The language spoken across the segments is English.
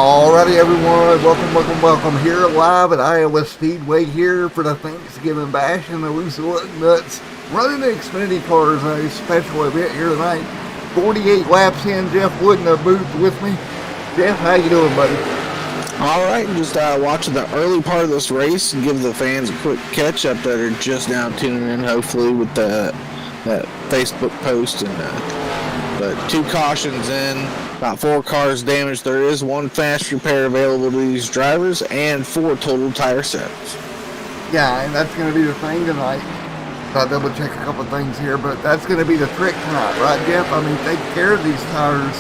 Alrighty, everyone. Welcome. Here live at Iowa Speedway here for the Thanksgiving Bash and the Loose Lugnuts running the Xfinity cars. A special event here tonight. 48 laps in. Jeff Wood in the booth with me. Jeff, how you doing, buddy? All right, just watching the early part of this race and give the fans a quick catch up that are just now tuning in, hopefully, with that Facebook post. But 2 cautions in, about 4 cars damaged. There is 1 fast repair available to these drivers and 4 total tire sets. Yeah, and that's going to be the thing tonight. I'll double check a couple things here, but that's going to be the trick tonight, right, Jeff? I mean, taking care of these tires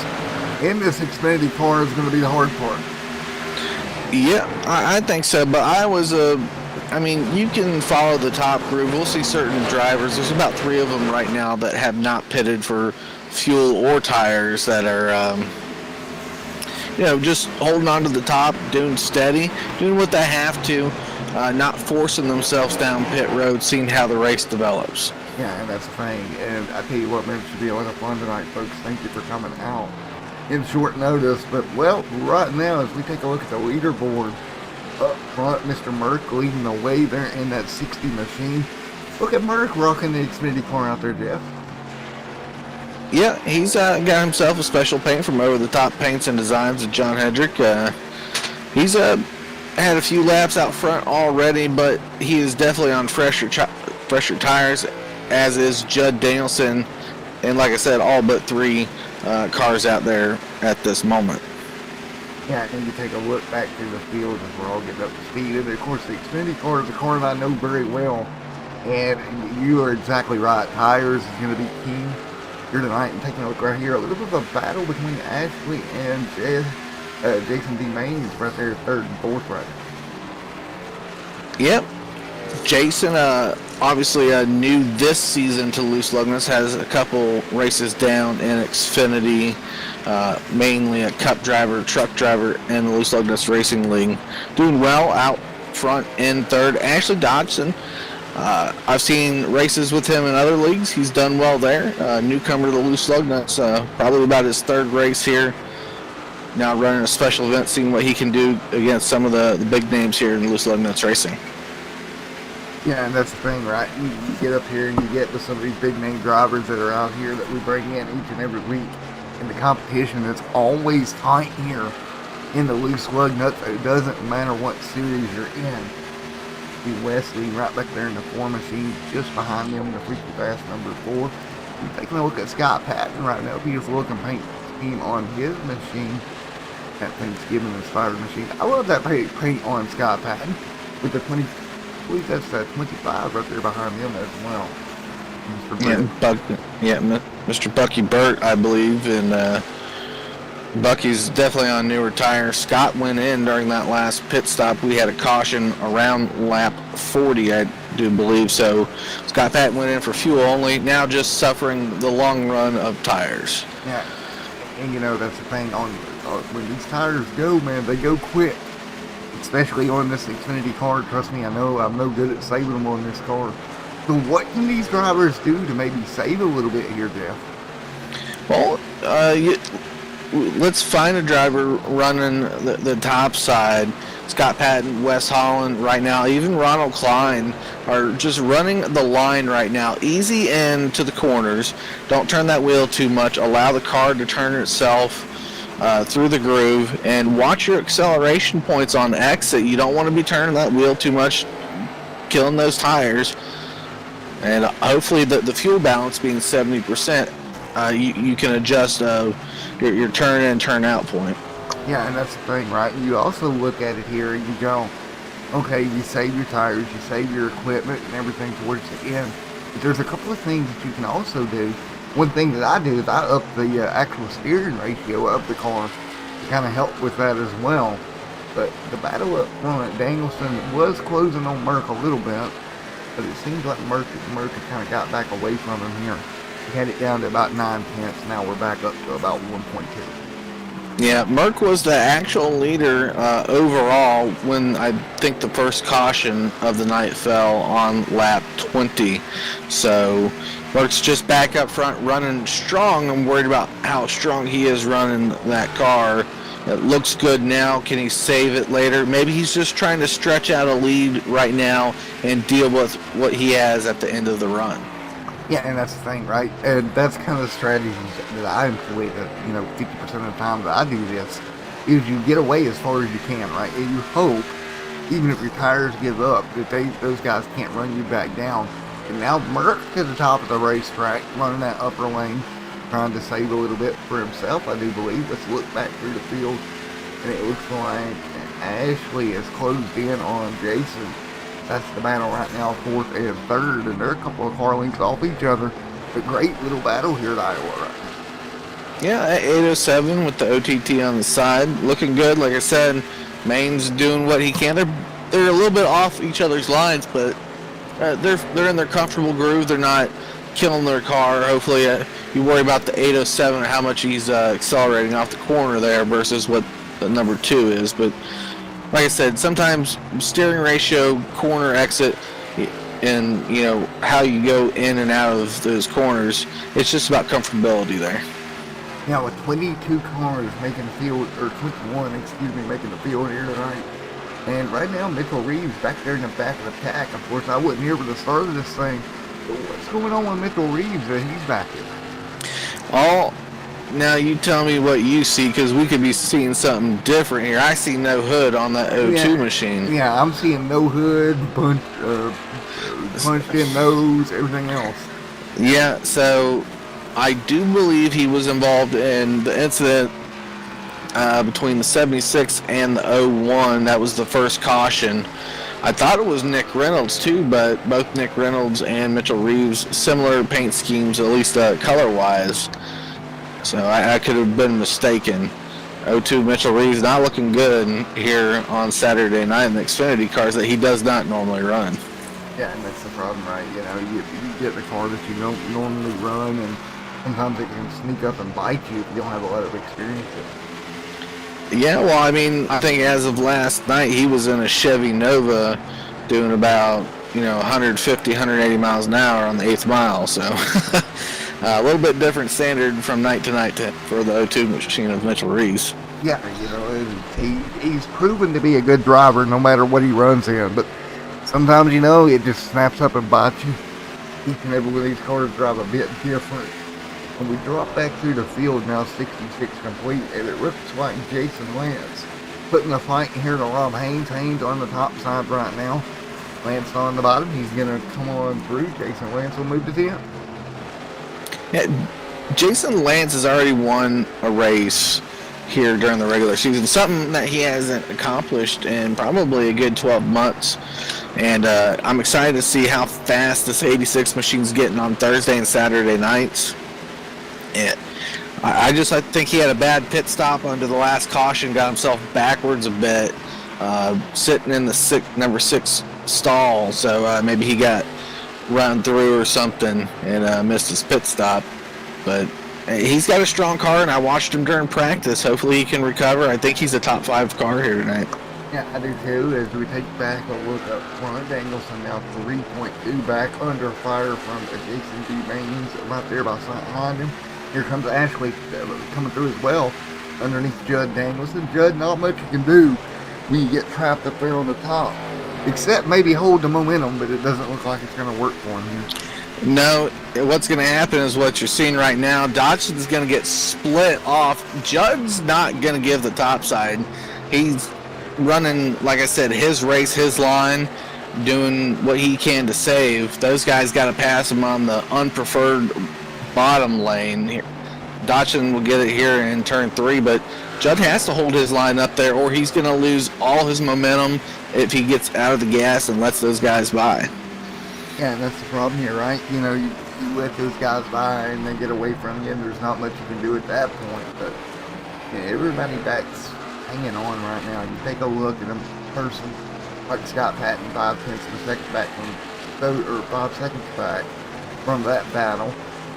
in this Xfinity car is going to be the hard part. Yeah, I think so, but you can follow the top group. We'll see certain drivers. There's about 3 of them right now that have not pitted for fuel or tires that are, just holding on to the top, doing steady, doing what they have to, not forcing themselves down pit road, seeing how the race develops. Yeah, and that's the thing. And I tell you what, man, it should be a lot of fun tonight, folks. Thank you for coming out in short notice. But, well, right now, as we take a look at the leaderboard, up front, Mr. Merck leading the way there in that 60 machine. Look at Merck rocking the Xfinity car out there, Jeff. Yeah, he's got himself a special paint from Over the Top Paints and Designs of John Hedrick. He's had a few laps out front already, but he is definitely on fresher tires, as is Judd Danielson, and like I said, all but 3 cars out there at this moment. Yeah, I think you take a look back through the field as we're all getting up to speed. And of course, the Xfinity car is a car that I know very well, and you are exactly right. Tires is going to be key here tonight. And taking a look right here, a little bit of a battle between Ashley and Jason D. Maines right there, 3rd and 4th right now. Yep. Jason, obviously new this season to Loose Lugnuts, has a couple races down in Xfinity, mainly a Cup driver, truck driver, and the Loose Lugnuts Racing League. Doing well out front in 3rd. Ashley Dodson, I've seen races with him in other leagues. He's done well there. Newcomer to the Loose Lugnuts, probably about his 3rd race here. Now running a special event, seeing what he can do against some of the big names here in Loose Lugnuts Racing. Yeah, and that's the thing, right? You get up here and you get with some of these big name drivers that are out here that we bring in each and every week. And the competition that's always tight here in the Loose Lugnuts. It doesn't matter what series you're in. See Wesley right back there in the 4 machine, just behind him, the freaky fast number 4. You're taking a look at Scott Patton right now. He's looking paint scheme on his machine. That Thanksgiving inspired machine. I love that paint on Scott Patton with the 20. I believe that's that 25 right there behind him as well. Mr. Bucky Burt, I believe, and Bucky's definitely on newer tires. Scott went in during that last pit stop. We had a caution around lap 40, I do believe. So Scott Patton went in for fuel only, now just suffering the long run of tires. Yeah, and that's the thing. When these tires go, man, they go quick. Especially on this Xfinity car. Trust me, I know I'm no good at saving them on this car. So what can these drivers do to maybe save a little bit here, Jeff? Well, let's find a driver running the top side. Scott Patton, Wes Holland right now, even Ronald Klein are just running the line right now. Easy in to the corners. Don't turn that wheel too much. Allow the car to turn itself through the groove, and watch your acceleration points on exit. You don't want to be turning that wheel too much, killing those tires. And hopefully the fuel balance being 70%, you can adjust your turn in, turn out point. Yeah, and that's the thing, right? You also look at it here and you go, okay, you save your tires, you save your equipment and everything towards the end. But there's a couple of things that you can also do. One thing that I do is I up the actual steering ratio of the car to kind of help with that as well. But the battle up front, Danielson was closing on Merck a little bit, but it seems like Merck had kind of got back away from him here. He had it down to about 9/10. Now we're back up to about 1.2. Yeah, Merck was the actual leader overall when I think the first caution of the night fell on lap 20. So Merck's just back up front running strong. I'm worried about how strong he is running that car It looks good now. Can he save it later? Maybe he's just trying to stretch out a lead right now and deal with what he has at the end of the run. Yeah, and that's the thing, right? And that's kind of the strategy that I employ. That 50% of the time that I do this is you get away as far as you can, right? And you hope, even if your tires give up, that those guys can't run you back down. And now Merck to the top of the racetrack, running that upper lane, trying to save a little bit for himself, I do believe. Let's look back through the field, and it looks like Ashley has closed in on Jason. That's the battle right now, 4th and 3rd, and they're a couple of car lengths off each other. A great little battle here at Iowa right now. Yeah, 807 with the OTT on the side, looking good. Like I said, Maine's doing what he can. They're a little bit off each other's lines, but they're in their comfortable groove. They're not killing their car. Hopefully, you worry about the 807 or how much he's accelerating off the corner there versus what the number 2 is. But like I said, sometimes steering ratio, corner exit, and how you go in and out of those corners, it's just about comfortability there. Now with 22 cars making the field, or 21, making the field here tonight. And right now Mitchell Reeves back there in the back of the pack. Of course, I wasn't here for the start of this thing. But what's going on with Mitchell Reeves that he's back here? Now you tell me what you see, because we could be seeing something different here. I see no hood on that O2 machine. Yeah, I'm seeing no hood, punched in nose, everything else. Yeah, so I do believe he was involved in the incident between the 76 and the 01. That was the first caution. I thought it was Nick Reynolds too, but both Nick Reynolds and Mitchell Reeves, similar paint schemes, at least color-wise. So I could have been mistaken. 02 Mitchell Reeves not looking good here on Saturday night in the Xfinity cars that he does not normally run. Yeah, and that's the problem, right? You get the car that you don't normally run, and sometimes it can sneak up and bite you if you don't have a lot of experience in it. Yeah, well, I mean, I think as of last night, he was in a Chevy Nova doing about, 150, 180 miles an hour on the 8th mile. So a little bit different standard from night to night for the O2 machine of Mitchell Reeves. Yeah, he's proven to be a good driver no matter what he runs in. But sometimes, it just snaps up and bites you. Each and every one of these cars drive a bit different. When we drop back through the field now, 66 complete, and it looks like Jason Lance putting the fight here to Rob Haynes. Haynes on the top side right now. Lance on the bottom. He's going to come on through. Jason Lance will move to 10th. Yeah, Jason Lance has already won a race here during the regular season, something that he hasn't accomplished in probably a good 12 months. And I'm excited to see how fast this 86 machine's getting on Thursday and Saturday nights. And I think he had a bad pit stop under the last caution, got himself backwards a bit, sitting in the number 6 stall. So maybe he got run through or something and missed his pit stop. But he's got a strong car, and I watched him during practice. Hopefully he can recover. I think he's a top 5 car here tonight. Yeah, I do too. As we take back a look up front, Danielson now 3.2 back under fire from Jason D. Baines right there behind him. Here comes Ashley coming through as well underneath Judd Danielson. Judd, not much you can do when you get trapped up there on the top, except maybe hold the momentum, but it doesn't look like it's going to work for him here. No, what's going to happen is what you're seeing right now. Dodgson's going to get split off. Judd's not going to give the top side. He's running, like I said, his race, his line, doing what he can to save. Those guys got to pass him on the unpreferred bottom lane. Dodson will get it here in turn 3, but Judd has to hold his line up there, or he's going to lose all his momentum if he gets out of the gas and lets those guys by. Yeah, and that's the problem here, right? You let those guys by and they get away from you, and there's not much you can do at that point. But everybody back's hanging on right now. You take a look at a person like Scott Patton, 5 tenths of a second back or 5 seconds back from that battle.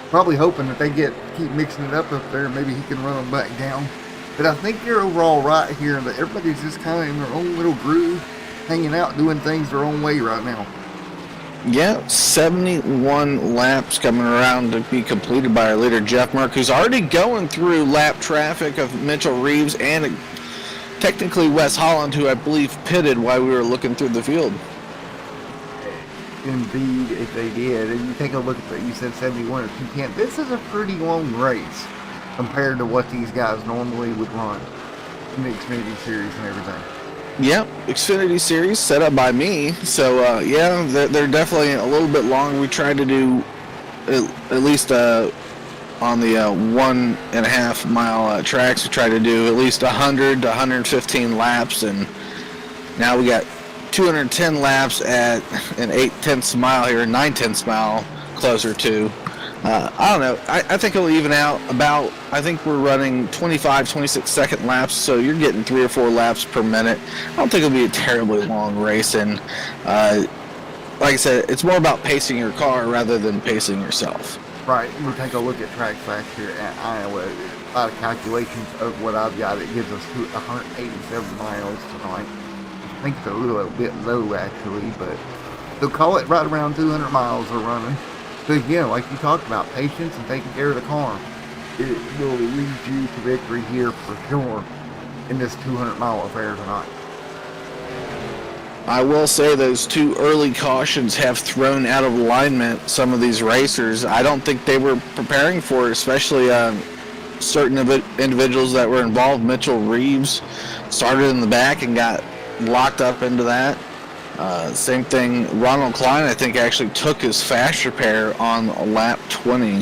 Probably hoping that they keep mixing it up there, and maybe he can run them back down. But I think you're overall right here that everybody's just kind of in their own little groove, hanging out, doing things their own way right now. Yeah, 71 laps coming around to be completed by our leader, Jeff Merck, who's already going through lap traffic of Mitchell Reeves and technically Wes Holland, who I believe pitted while we were looking through the field. Indeed, if they did. And you take a look at that, you said 71 or 210. This is a pretty long race compared to what these guys normally would run in the Xfinity Series and everything. Yep, Xfinity Series set up by me. So, yeah, they're definitely a little bit long. We tried to do at least on the 1.5 mile tracks, we tried to do at least 100 to 115 laps, and now we got 210 laps at an 8/10 mile here, 9/10 mile closer to. I don't know. I think it'll even out about, I think we're running 25, 26 second laps, so you're getting 3 or 4 laps per minute. I don't think it'll be a terribly long race, and like I said, it's more about pacing your car rather than pacing yourself. Right. We'll take a look at track facts here at Iowa. A lot of calculations of what I've got. It gives us 187 miles tonight. I think it's a little bit low, actually, but they'll call it right around 200 miles of running. So again, like you talked about, patience and taking care of the car, it will lead you to victory here for sure in this 200-mile affair tonight. I will say those 2 early cautions have thrown out of alignment some of these racers. I don't think they were preparing for it, especially certain individuals that were involved. Mitchell Reeves started in the back and got locked up into that. Same thing, Ronald Klein, I think, actually took his fast repair on lap 20.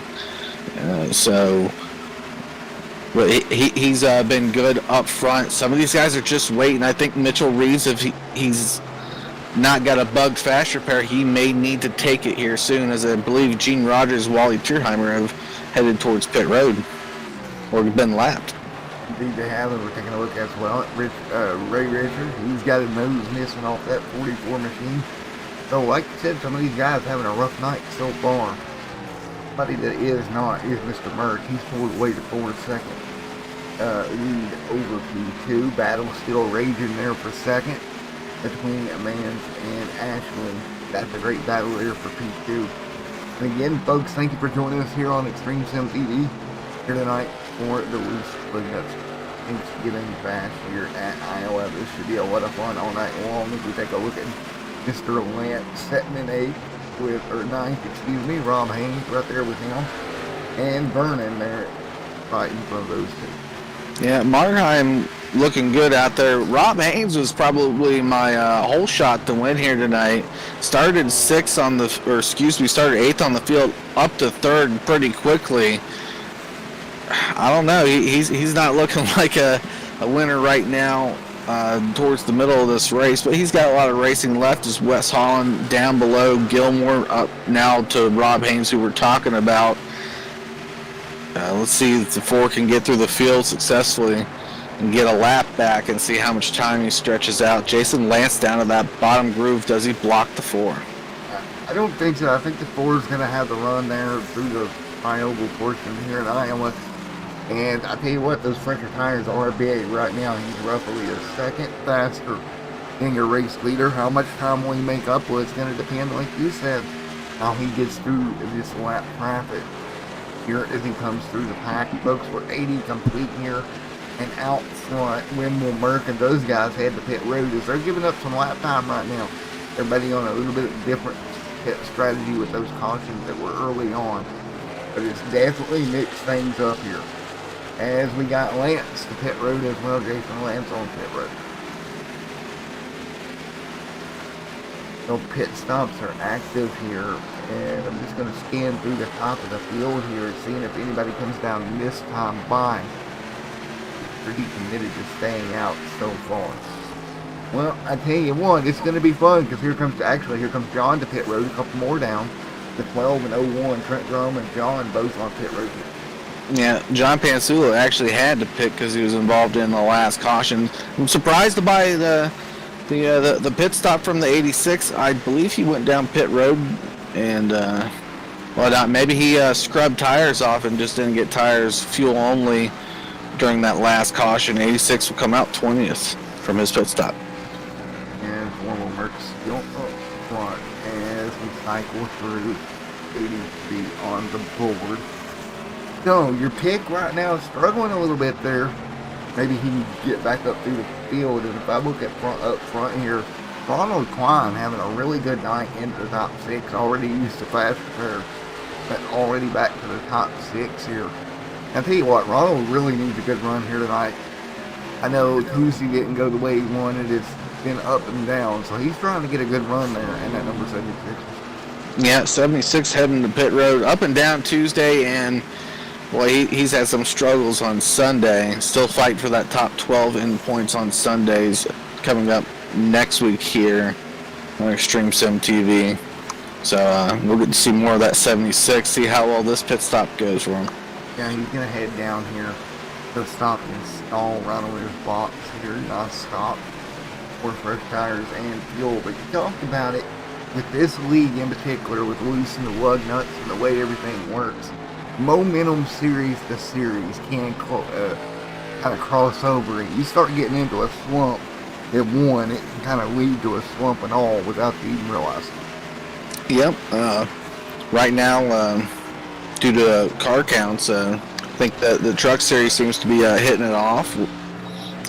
But he's been good up front. Some of these guys are just waiting. I think Mitchell Reeves, if he's not got a bugged fast repair, he may need to take it here soon, as I believe Gene Rogers, Wally Tierheimer have headed towards pit road or been lapped. Indeed they have, and we're taking a look as well at Ray Richard. He's got his nose missing off that 44 machine. So like I said, some of these guys having a rough night so far. Somebody that is not is Mr. Merck. He's pulled away to 4 second. Lead over P2. Battle still raging there for second between Mans and Ashland. That's a great battle there for P2. And again, folks, thank you for joining us here on Extreme Sim TV here tonight for the Lugnuts Thanksgiving Bash here at Iowa. This should be a lot of fun all night long as we take a look at Mr. Lance setting in 8th with, or 9th, excuse me, Rob Haynes right there with him, and Vernon there fighting for those two. Yeah, Marheim looking good out there. Rob Haynes was probably my whole shot to win here tonight. Started 8th on the field, up to 3rd pretty quickly. I don't know. He's not looking like a winner right now towards the middle of this race, but he's got a lot of racing left. Is Wes Holland down below, Gilmore up now to Rob Haynes, who we're talking about. Let's see if the 4 can get through the field successfully and get a lap back and see how much time he stretches out. Jason Lance down to that bottom groove. Does he block the 4? I don't think so. I think the 4 is going to have the run there through the high oval portion here in Iowa. And I tell you what, those French tires are big right now. He's roughly a second faster than your race leader. How much time will he make up? Well, it's going to depend, like you said, how he gets through this lap traffic here as he comes through the pack. Folks, we're 80 complete here. And out front, Wimble, Merck, and those guys had to pit road as they're giving up some lap time right now. Everybody on a little bit different pit strategy with those cautions that were early on. But it's definitely mixed things up here. As we got Lance to pit road as well, Jason Lance on pit road. So pit stops are active here, and I'm just going to scan through the top of the field here and seeing if anybody comes down this time by. Pretty committed to staying out so far. Well, I tell you what, it's going to be fun because here comes John to pit road, a couple more down. The 12 and 01, Trent Drum and John both on pit road here. Yeah, John Pansula actually had to pit because he was involved in the last caution. I'm surprised by the pit stop from the 86. I believe he went down pit road and maybe he scrubbed tires off and just didn't get tires fuel only during that last caution. 86 will come out 20th from his pit stop. And former Merck's still up front as we cycle through 83 on the board. So your pick right now is struggling a little bit there. maybe he can get back up through the field. And if I look at up front here, Ronald Klein having a really good night into the top six, already used the fast repair, but already back to the top six here. I'll tell you what, Ronald really needs a good run here tonight. I know Tuesday didn't go the way he wanted. It's been up and down, so he's trying to get a good run there in that number 76. Yeah, 76 heading to pit road, up and down Tuesday, and well, he's had some struggles on Sunday. Still fighting for that top 12 in points on Sundays coming up next week here on Extreme Sim TV. So we'll get to see more of that 76, see how well this pit stop goes for him. Yeah, he's going to head down here to stop and stall right over his box here. Nice stop for fresh tires and fuel. But you talked about it with this league in particular, with Loose and the Lugnuts and the way everything works. Momentum series to series can kind of cross over, and you start getting into a slump at one, it can kind of lead to a slump and all without you even realizing. Yep. Right now, due to car counts, I think that the truck series seems to be hitting it off,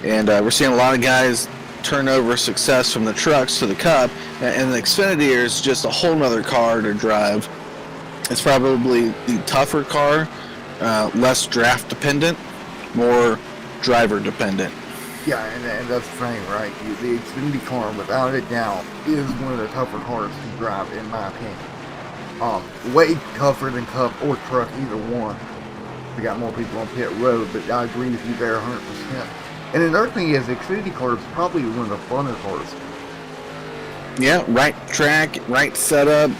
and we're seeing a lot of guys turn over success from the trucks to the Cup, and the Xfinity is just a whole nother car to drive. It's probably the tougher car, less draft dependent, more driver dependent. Yeah, and that's the thing, right? The Xfinity car, without a doubt, is one of the tougher cars to drive, in my opinion. Way tougher than Cup or truck, either one. We got more people on pit road, but I agree with you there 100%. And another thing is, the Xfinity car is probably one of the funner cars. Yeah, right track, right setup,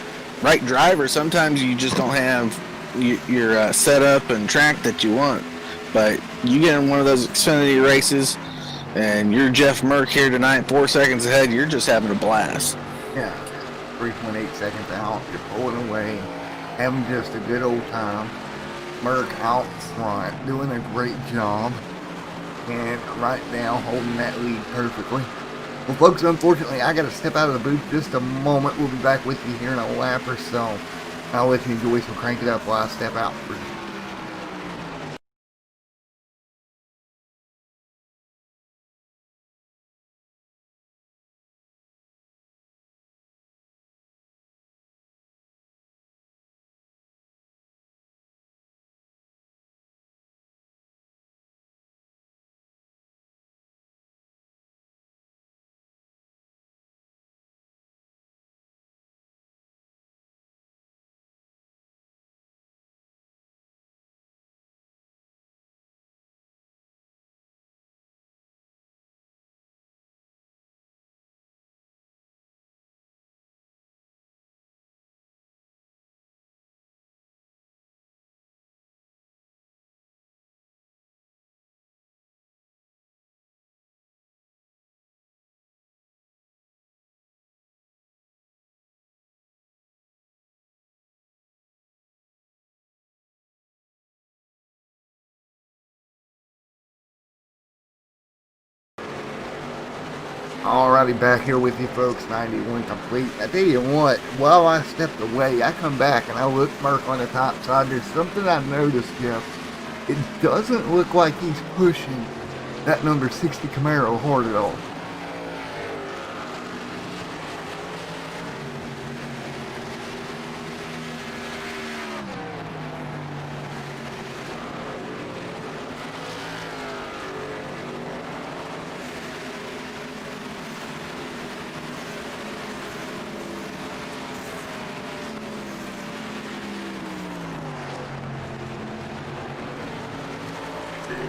right driver. Sometimes you just don't have your setup and track that you want. But you get in one of those Xfinity races, and you're Jeff Merck here tonight, 4 seconds ahead, you're just having a blast. Yeah, 3.8 seconds out, you're pulling away, having just a good old time. Merck out front, doing a great job, and right now holding that lead perfectly. Well, folks, unfortunately, I got to step out of the booth just a moment. We'll be back with you here in a lap or so. I'll let you enjoy some Crank It Up while I step out. Alrighty, back here with you folks, 91 complete. I tell you what, while I stepped away, I come back and I look Merck on the top side. There's something I noticed, Jeff. It doesn't look like he's pushing that number 60 Camaro hard at all.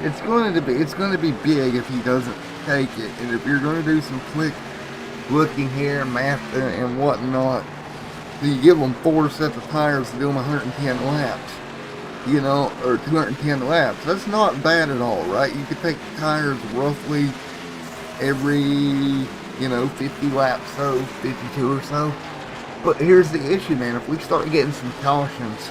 It's going to be big if he doesn't take it. And if you're going to do some quick looking here, math and whatnot, so you give them 4 sets of tires to do them 110 laps, you know, or 210 laps. That's not bad at all, right? You could take tires roughly every, you know, 50 laps, so 52 or so. But here's the issue, man. If we start getting some cautions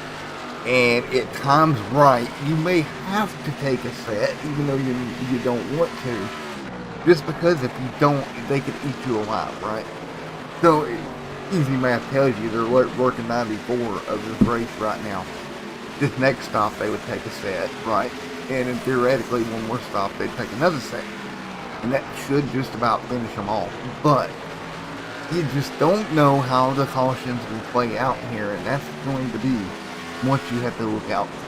and it times right, you may have to take a set, even though you don't want to, just because if you don't, they could eat you alive, right? So easy math tells you they're working 94 of this race right now. This next stop they would take a set, right? and then theoretically one more stop, they'd take another second. And that should just about finish them all. But you just don't know how the cautions will play out here, and that's going to be what you have to look out for.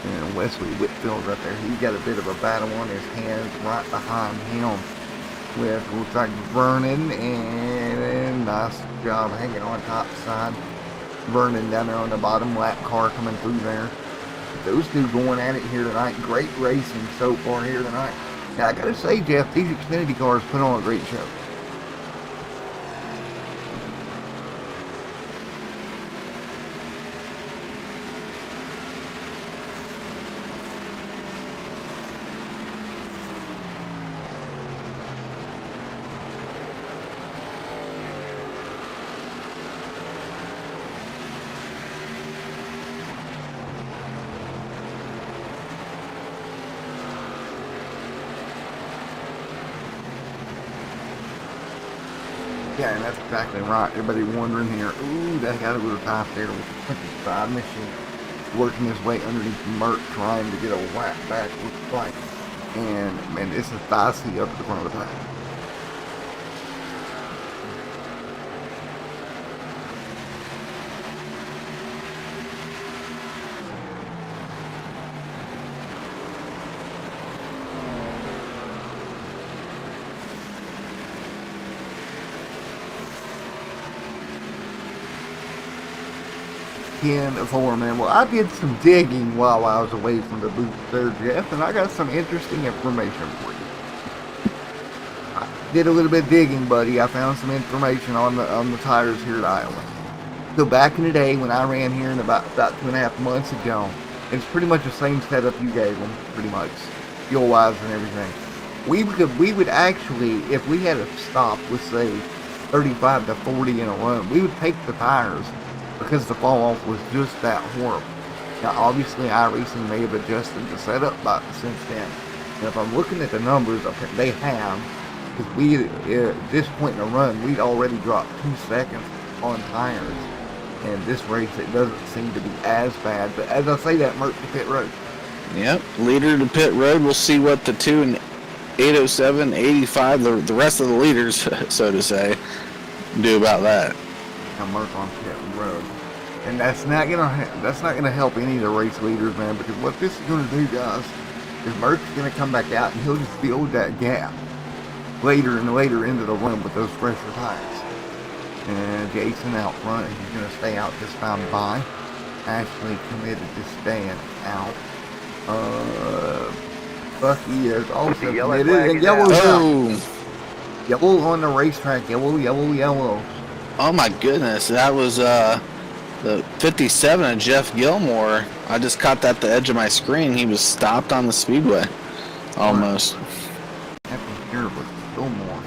And Wesley Whitfield right there, he's got a bit of a battle on his hands right behind him with, looks like Vernon, and nice job hanging on top side. Vernon down there on the bottom, lap car coming through there. Those two going at it here tonight. Great racing so far here tonight. Now I gotta say, Jeff, these Xfinity cars put on a great show. Yeah, and that's exactly right. Everybody wondering here, ooh, that got a little tight there with the 25 machine working his way underneath Merck, trying to get a whack back, looks like. And, man, this is dicey up at the front of the pack. For man. Well, I did some digging while I was away from the booth there, Jeff, and I got some interesting information for you. I did a little bit of digging, buddy. I found some information on the tires here at Iowa. So back in the day when I ran here in about 2.5 months ago, it's pretty much the same setup you gave them, pretty much, fuel wise and everything. We would actually, if we had a stop with say 35 to 40 in a run, we would take the tires, because the fall off was just that horrible. Now obviously iRacing may have adjusted the setup since then. And if I'm looking at the numbers they have, because we at this point in the run we'd already dropped 2 seconds on tires. And this race it doesn't seem to be as bad. But as I say that, Merck to pit road. Yep, leader to pit road. We'll see what the 2 and 807, 85, the rest of the leaders, so to say, do about that. Now Merck on pit road, and that's not gonna help any of the race leaders, man. Because what this is gonna do, guys, is Merck's gonna come back out and he'll just build that gap later and later into the run with those fresher tires. And Jason out front, he's gonna stay out this time by. Actually committed to staying out. Bucky is also committed, and yellow on the racetrack, yellow. Oh my goodness, that was the 57 of Jeff Gilmore. I just caught that at the edge of my screen. He was stopped on the speedway, almost. Happened here with Gilmore.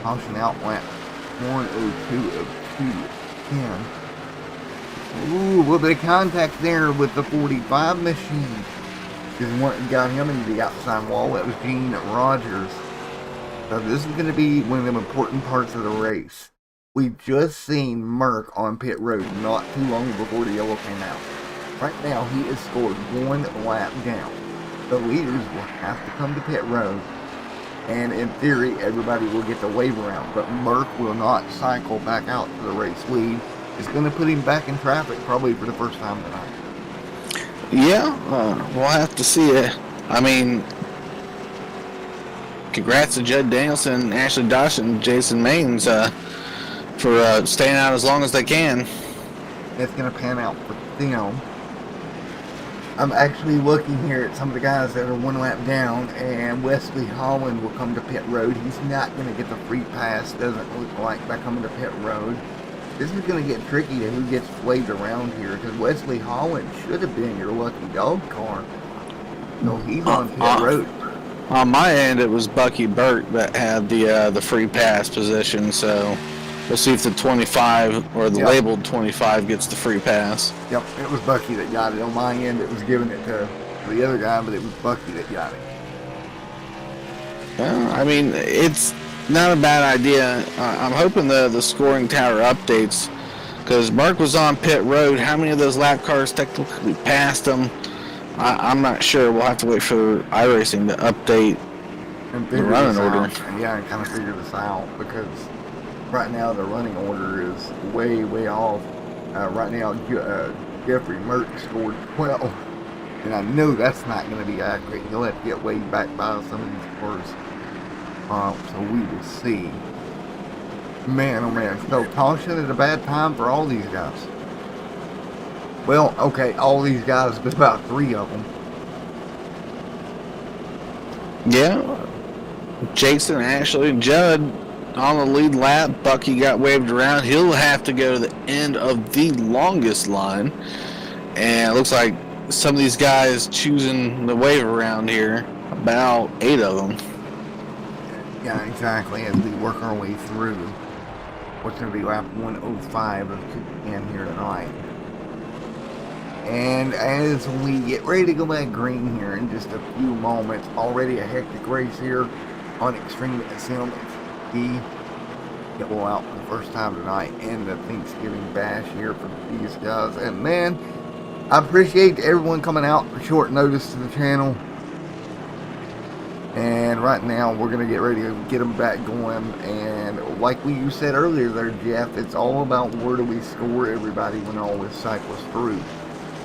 Caution out lap 102 of 210. Ooh, a little bit of contact there with the 45 machine. Just got him into the outside wall. That was Gene Rogers. So this is going to be one of the important parts of the race. We just seen Merck on pit road not too long before the yellow came out. Right now, he has scored 1 lap down. The leaders will have to come to pit road, and in theory, everybody will get the wave around. But Merck will not cycle back out to the race lead. It's going to put him back in traffic probably for the first time tonight. Yeah, we'll have to see it. I mean, congrats to Judd Danielson, Ashley Dawson, Jason Maines for staying out as long as they can. It's going to pan out for them. I'm actually looking here at some of the guys that are 1 lap down, and Wesley Holland will come to pit road. He's not going to get the free pass, doesn't look like, by coming to pit road. This is going to get tricky to who gets waved around here, because Wesley Holland should have been your lucky dog car. So he's on pit road. On my end, it was Bucky Burt that had the free pass position, so we'll see if the 25 or the labeled 25 gets the free pass. Yep, it was Bucky that got it. On my end, it was giving it to the other guy, but it was Bucky that got it. Well, I mean, it's not a bad idea. I'm hoping the scoring tower updates Because Mark was on pit road. How many of those lap cars technically passed him? I'm not sure. We'll have to wait for iRacing to update And the figure running this order. out. And yeah, and kind of figure this out because right now the running order is way, way off. Right now, Jeffrey Mert scored 12. And I know that's not going to be accurate. He'll have to get way back by some of these cars. So we will see. Man, oh man. So caution at a bad time for all these guys. Well, okay, all these guys, but about 3 of them. Yeah. Jason, Ashley, Judd on the lead lap. Bucky got waved around. He'll have to go to the end of the longest line. And it looks like some of these guys choosing the wave around here. About 8 of them. Yeah, exactly. As we work our way through what's going to be lap 105 of 210 here tonight. And as we get ready to go back green here in just a few moments, already a hectic race here on Extreme Sim. It will out for the first time tonight in the Thanksgiving Bash here for these guys. And man, I appreciate everyone coming out for short notice to the channel. And right now we're going to get ready to get them back going. And like you said earlier there, Jeff, it's all about where do we score everybody when all this cycles through.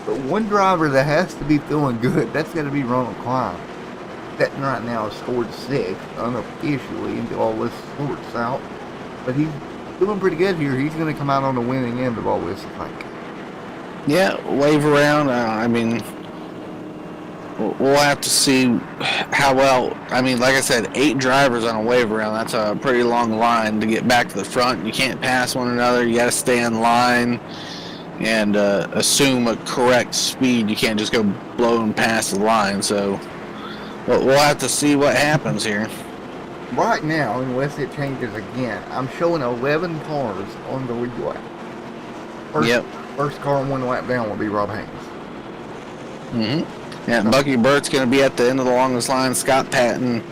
But one driver that has to be feeling good, that's going to be Ronald Klein. That right now has scored 6 unofficially until all this sorts out. But he's doing pretty good here. He's going to come out on the winning end of all this, I think. Yeah, wave around. I mean, we'll have to see how well. I mean, like I said, 8 drivers on a wave around. That's a pretty long line to get back to the front. You can't pass one another. You got to stay in line and assume a correct speed. You can't just go blowing past the line. So we'll have to see what happens here. Right now, unless it changes again, I'm showing 11 cars on the lead lap. First car 1 lap down will be Rob Haynes. Mm-hmm. Yeah, Bucky Burt's going to be at the end of the longest line. Scott Patton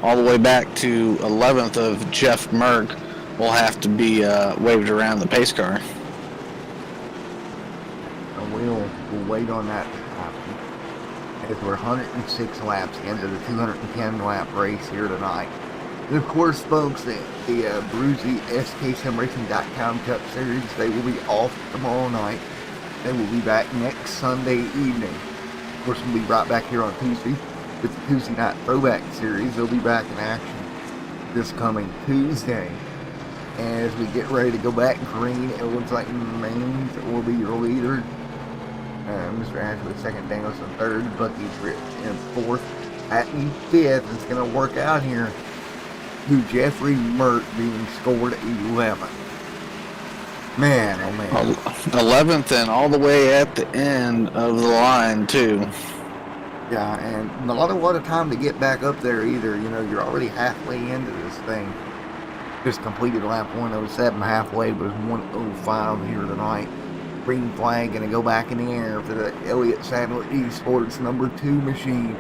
all the way back to 11th of Jeff Merck will have to be waved around the pace car. We'll wait on that to happen as we're 106 laps into the 210 lap race here tonight. And of course, folks, the Bruzy SKSimRacing.com Cup Series, they will be off tomorrow night. They will be back next Sunday evening. Of course, we'll be right back here on Tuesday with the Tuesday Night Throwback Series. They'll be back in action this coming Tuesday. And as we get ready to go back green, it looks like Mains will be your leader. Mr. Ashley second, Danielson third, Bucky Rich in fourth, Patton fifth. It's going to work out here to Jeffrey Mert being scored 11. Man, oh man. 11th and all the way at the end of the line too. Yeah, and not a lot of time to get back up there either. You know, you're already halfway into this thing. Just completed lap 107, halfway was 105 here tonight. Green flag gonna go back in the air for the Elliott Sadler Esports number 2 machine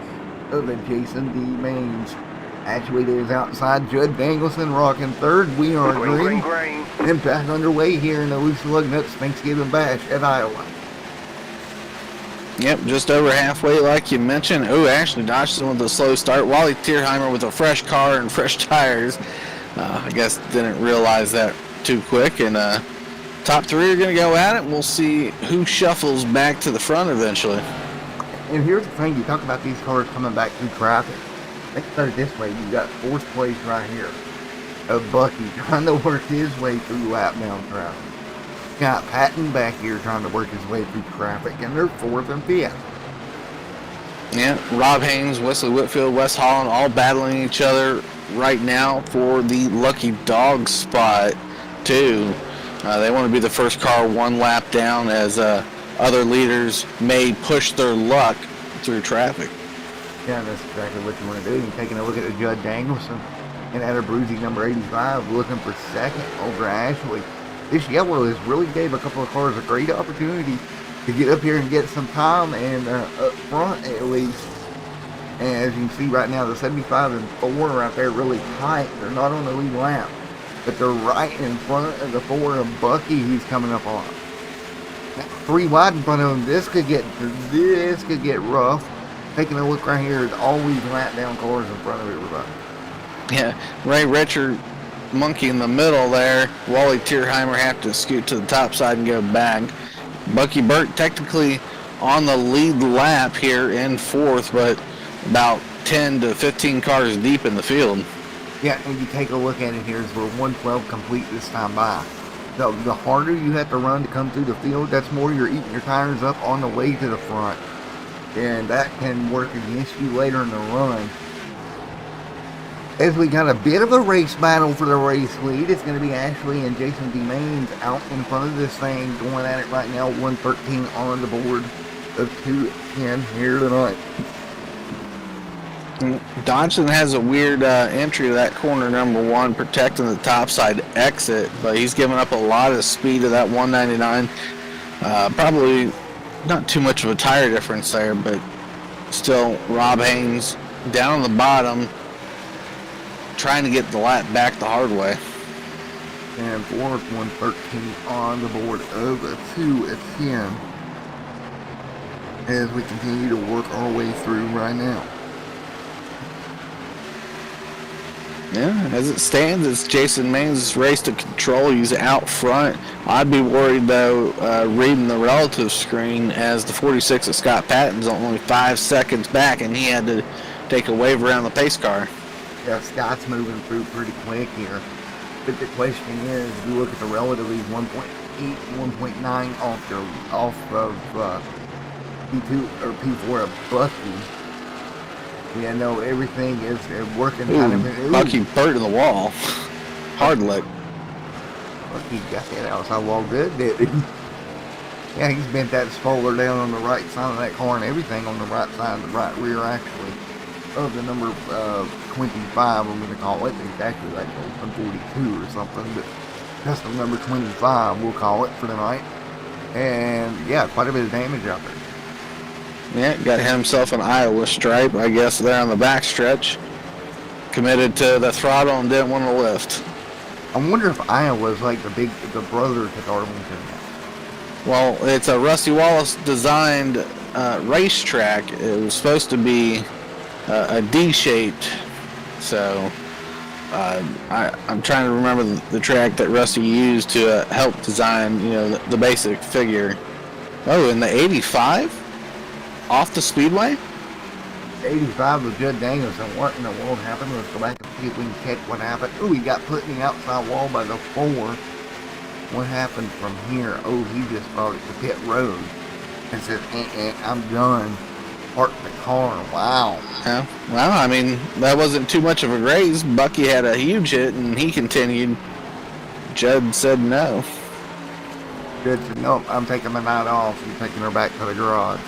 of the Jason D. Mains. Actuator is outside. Judd Danielson rocking third. We are green. And back underway here in the Lugnuts Thanksgiving Bash at Iowa. Yep, just over halfway like you mentioned. Oh, Ashley Dodgson with a slow start. Wally Tierheimer with a fresh car and fresh tires. I guess didn't realize that too quick. And top 3 are going to go at it. We'll see who shuffles back to the front eventually. And here's the thing. You talk about these cars coming back through traffic. Think about it this way. You got 4th place right here of Bucky trying to work his way through lap down traffic. Got Patton back here trying to work his way through traffic, and they're 4th and 5th. Yeah, Rob Haynes, Wesley Whitfield, Wes Holland all battling each other right now for the lucky dog spot too. They want to be the first car 1 lap down as other leaders may push their luck through traffic. Yeah, that's exactly what you want to do. You're taking a look at the Judd Danielson and at a Bruzy number 85 looking for second over Ashley. This yellow has really gave a couple of cars a great opportunity to get up here and get some time and up front at least. And as you can see right now, the 75 and 4 right there really tight. They're not on the lead lap, but they're right in front of the 4 of Bucky he's coming up on. 3 wide in front of him. This could get rough. Taking a look right here, it's always lap down cars in front of everybody. Yeah, Ray Richard, monkey in the middle there. Wally Tierheimer have to scoot to the top side and go back. Bucky Burt technically on the lead lap here in fourth, but about 10 to 15 cars deep in the field. Yeah, and you take a look at it here, is we're 112 complete this time by. The harder you have to run to come through the field, that's more you're eating your tires up on the way to the front. And that can work against you later in the run. As we got a bit of a race battle for the race lead, it's going to be Ashley and Jason DeMains out in front of this thing, going at it right now. 113 on the board of 210 here tonight. Dodson has a weird entry to that corner number 1, protecting the topside exit, but he's giving up a lot of speed to that 199. Probably not too much of a tire difference there, but still Rob Haynes down on the bottom, trying to get the lap back the hard way. And fourth, 113 on the board of a 210 as we continue to work our way through right now. Yeah, as it stands, it's Jason Mains' race to control. He's out front. I'd be worried, though, reading the relative screen, as the 46 of Scott Patton's only 5 seconds back, and he had to take a wave around the pace car. Yeah, Scott's moving through pretty quick here. But the question is, if you look at the relative, he's 1.8, 1.9 off of P2 or P4 of Bucky. Yeah, no, everything is working kind of. Bucky Burt in the wall. Hard lick. Bucky got that outside wall good, did he? Yeah, he's bent that spoiler down on the right side of that car and everything on the right side, the right rear actually, of the number 25, I'm going to call it. It's actually like 142 or something, but custom number 25, we'll call it for tonight. And yeah, quite a bit of damage out there. Yeah, got himself an Iowa stripe, I guess, there on the backstretch. Committed to the throttle and didn't want to lift. I wonder if Iowa's like the brother to Darlington. Well, it's a Rusty Wallace designed racetrack. It was supposed to be a D-shaped, so I'm trying to remember the track that Rusty used to help design, the basic figure. Oh, in the 85? Off the speedway? 85 was Judd Danielson. What in the world happened? Let's go back and see if we can catch what happened. Oh, he got put in the outside wall by the 4. What happened from here? Oh, he just brought it to pit road and said, I'm done. Parked the car. Wow. Yeah. Well, I mean, that wasn't too much of a graze. Bucky had a huge hit, and he continued. Judd said no. Judd said, nope, I'm taking the night off. You're taking her back to the garage.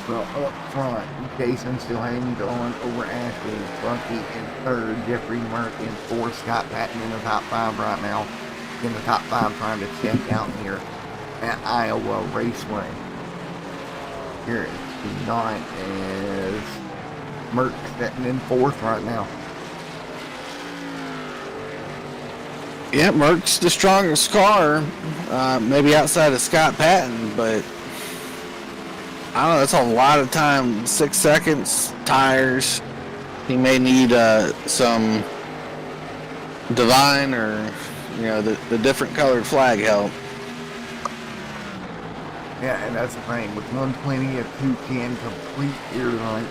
Well, up front, Jason still hanging on over Ashley. Bucky in third. Jeffrey Merck in fourth. Scott Patton in the top 5 right now. In the top 5 trying to check out here at Iowa Raceway. Here it's not as Merck sitting in fourth right now. Yeah, Merck's the strongest car, maybe outside of Scott Patton, but I don't know, that's a lot of time. 6 seconds, tires. He may need some Divine or, the different colored flag help. Yeah, and that's the thing. With 120 at 210 complete here tonight,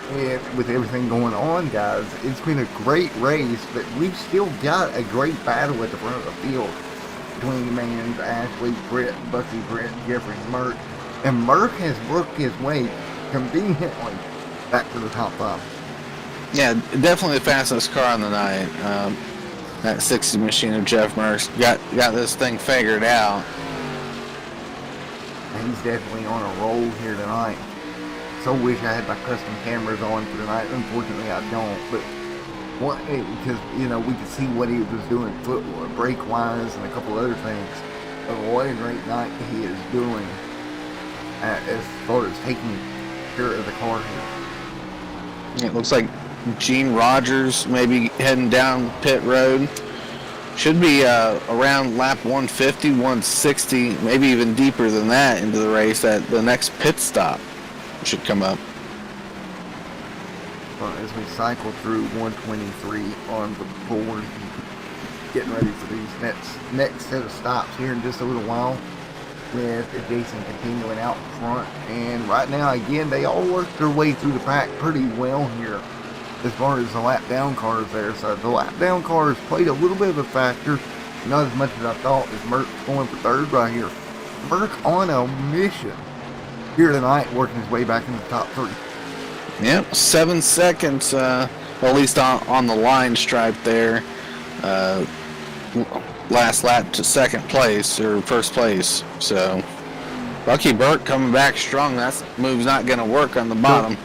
and with everything going on, guys, it's been a great race, but we've still got a great battle at the front of the field between Mans, Ashley, Brett, Bucky, Brett, Jeffrey, Merck. And Merck has worked his way conveniently back to the top 5. Yeah, definitely the fastest car on the night. That 60 machine of Jeff Merck's got this thing figured out. He's definitely on a roll here tonight. So wish I had my custom cameras on for tonight. Unfortunately, I don't. But because we could see what he was doing brake wise and a couple other things. But what a great night he is doing as far as taking care of the car here. It looks like Gene Rogers maybe heading down pit road. Should be around lap 150, 160, maybe even deeper than that into the race. That the next pit stop should come up. Well, as we cycle through 123 on the board, getting ready for these next set of stops here in just a little while, with Jason continuing out in front. And right now, again, they all work their way through the pack pretty well here as far as the lap down cars there. So the lap down cars played a little bit of a factor, not as much as I thought, as Merck's going for third right here. Merck on a mission here tonight, working his way back into the top three. Yep, 7 seconds, at least on the line stripe there. Last lap to second place or first place. So Bucky Burke coming back strong. That move's not going to work on the bottom.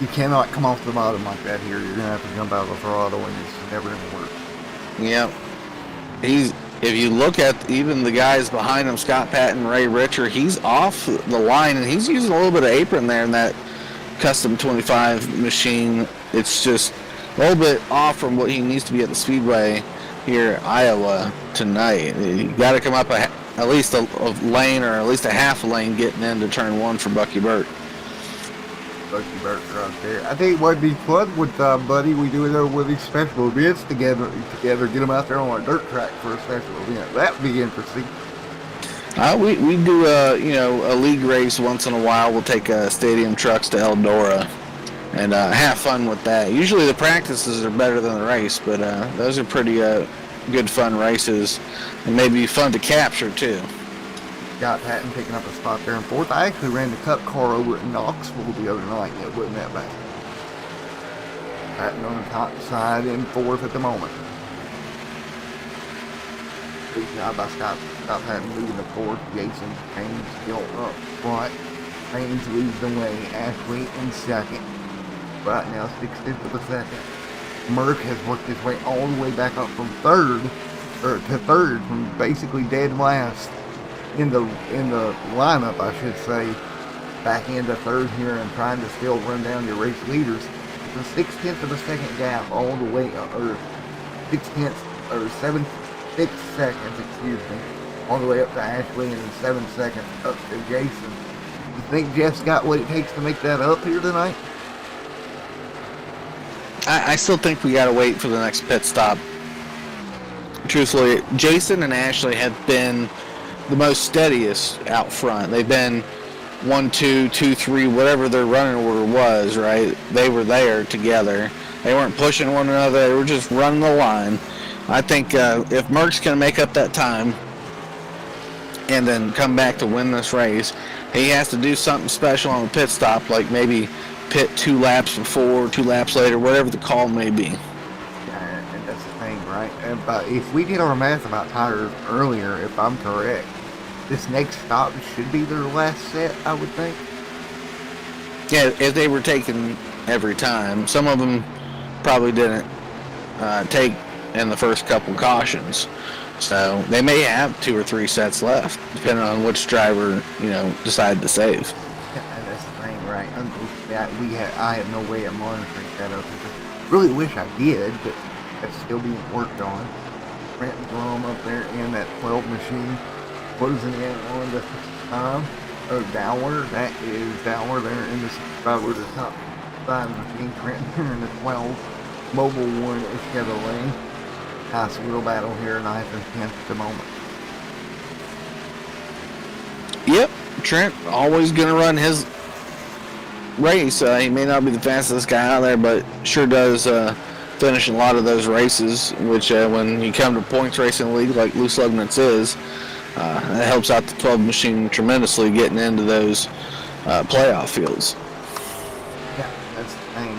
You cannot come off the bottom like that here. You're going to have to jump out of the throttle, and it's never going to work. Yep. If you look at even the guys behind him, Scott Patton, Ray Richer, he's off the line, and he's using a little bit of apron there in that custom 25 machine. It's just a little bit off from what he needs to be at the Speedway here in Iowa tonight. You got to come up at least a lane or at least a half a lane getting into turn one for Bucky Burke. Bucky Burke right there. I think it might be fun with Buddy. We do it with these special events together. Get them out there on a dirt track for a special event. That'd be interesting. We do a league race once in a while. We'll take stadium trucks to Eldora and have fun with that. Usually the practices are better than the race, but those are pretty good fun races and maybe fun to capture too. Scott Patton picking up a spot there in fourth. I actually ran the Cup car over at Knoxville the other night, and it wasn't that bad. Patton on the top side in fourth at the moment. Good job by Scott Patton moving to fourth. Jason Haynes still up front. Haynes leads the way. Ashley in second. Right now, 6/10 of a second. Merck has worked his way all the way back up from third from basically dead last in the lineup, I should say, back into third here and trying to still run down your race leaders. It's a 6/10 of a second gap all the way, or 6 seconds, all the way up to Ashley, and then 7 seconds up to Jason. You think Jeff's got what it takes to make that up here tonight? I still think we got to wait for the next pit stop. Truthfully, Jason and Ashley have been the most steadiest out front. They've been 1, 2, 2, 3, whatever their running order was, right? They were there together. They weren't pushing one another. They were just running the line. I think if Merck's going to make up that time and then come back to win this race, he has to do something special on the pit stop, like maybe pit 2 laps before, 2 laps later, whatever the call may be. Yeah, and that's the thing, right? If we did our math about tires earlier, if I'm correct, this next stop should be their last set, I would think. Yeah, if they were taken every time. Some of them probably didn't take in the first couple cautions. So they may have 2 or 3 sets left, depending on which driver, decided to save. Yeah, that's the thing, right? I have no way of monitoring that up. I really wish I did, but that's still being worked on. Trenton Drum up there in that 12 machine, closing in on the time of Dower. That is Dower there in the 65 with the top side machine. Trenton here in the 12. Mobile 1 is Chevrolet. Nice little battle here, 9th and 10th at the moment. Yep, Trent always going to run his race. He may not be the fastest guy out there, but sure does finish a lot of those races, which when you come to points racing league like Loose Lugnuts is, that helps out the 12 machine tremendously getting into those playoff fields. Yeah, that's the thing,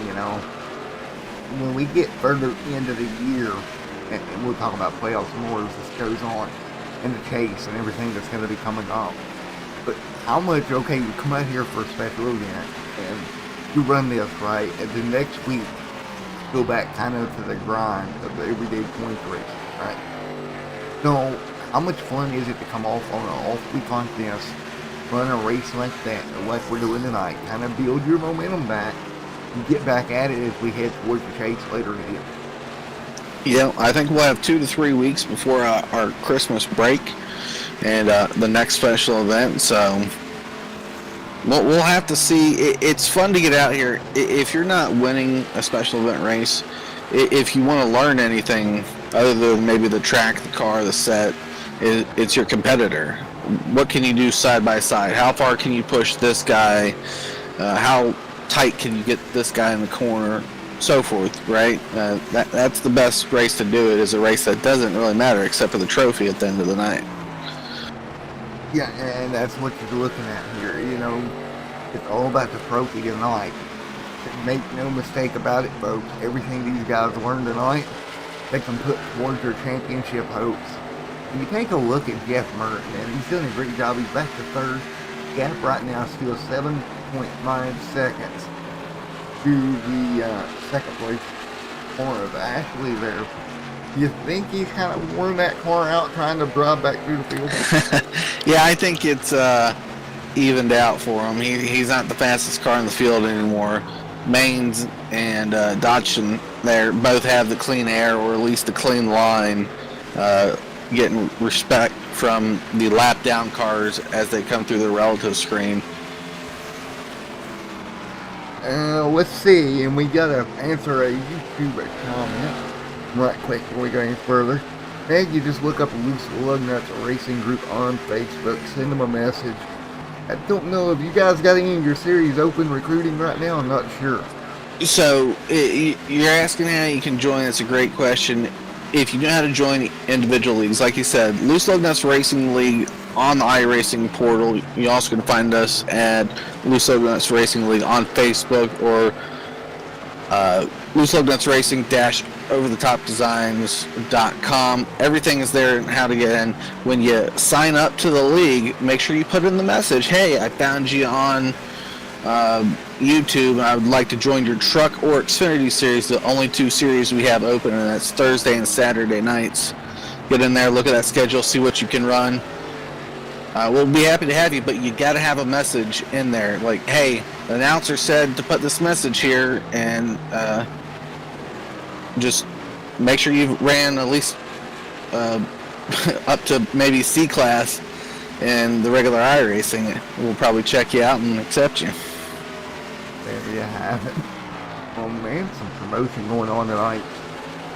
When we get further into the year, and we'll talk about playoffs more as this goes on, and the chase and everything that's going to be coming up. But how much, okay, you come out here for a special event, and you run this, right, and the next week, go back kind of to the grind of the everyday points race, right? So, how much fun is it to come off on an off week like this, run a race like that, like we're doing tonight, kind of build your momentum back, and get back at it as we head towards the chase later in the year? Yeah, I think we'll have 2 to 3 weeks before our Christmas break and the next special event. So we'll have to see. It's fun to get out here. If you're not winning a special event race, if you want to learn anything other than maybe the track, the car, the set, it's your competitor. What can you do side by side? How far can you push this guy? How tight can you get this guy in the corner? So forth, right? That's the best race to do it, is a race that doesn't really matter except for the trophy at the end of the night. Yeah, and that's what you're looking at here. You know, it's all about the trophy tonight. Make no mistake about it, folks. Everything these guys learned tonight, they can put towards their championship hopes. When you take a look at Jeff Merton, and he's doing a great job. He's back to third. Gap right now is still 7.9 seconds to the second place corner of Ashley there. You think he's kind of worn that car out trying to drive back through the field? Yeah, I think it's evened out for him. He's not the fastest car in the field anymore. Maines and Dodson there both have the clean air, or at least the clean line, getting respect from the lap down cars as they come through the relative screen. Let's see, and we gotta answer a YouTube comment right quick before we go any further. And you just look up Lugnuts Racing Group on Facebook, send them a message. I don't know if you guys got any of your series open recruiting right now. I'm not sure. So you're asking how you can join. That's a great question. If you know how to join individual leagues, like you said, Loose Lugnuts Racing League on the iRacing portal. You also can find us at Loose Lugnuts Racing League on Facebook, or Loose Lugnuts Racing -overthetopdesigns.com. Everything is there and how to get in. When you sign up to the league, make sure you put in the message, hey, I found you on YouTube and I would like to join your truck or Xfinity series, the only 2 series we have open, and that's Thursday and Saturday nights. Get in there, look at that schedule, see what you can run. We'll be happy to have you, but you got to have a message in there like, hey, the announcer said to put this message here, and just make sure you've ran at least up to maybe C class in the regular iRacing. We'll probably check you out and accept you. There you have it. Oh man, some promotion going on tonight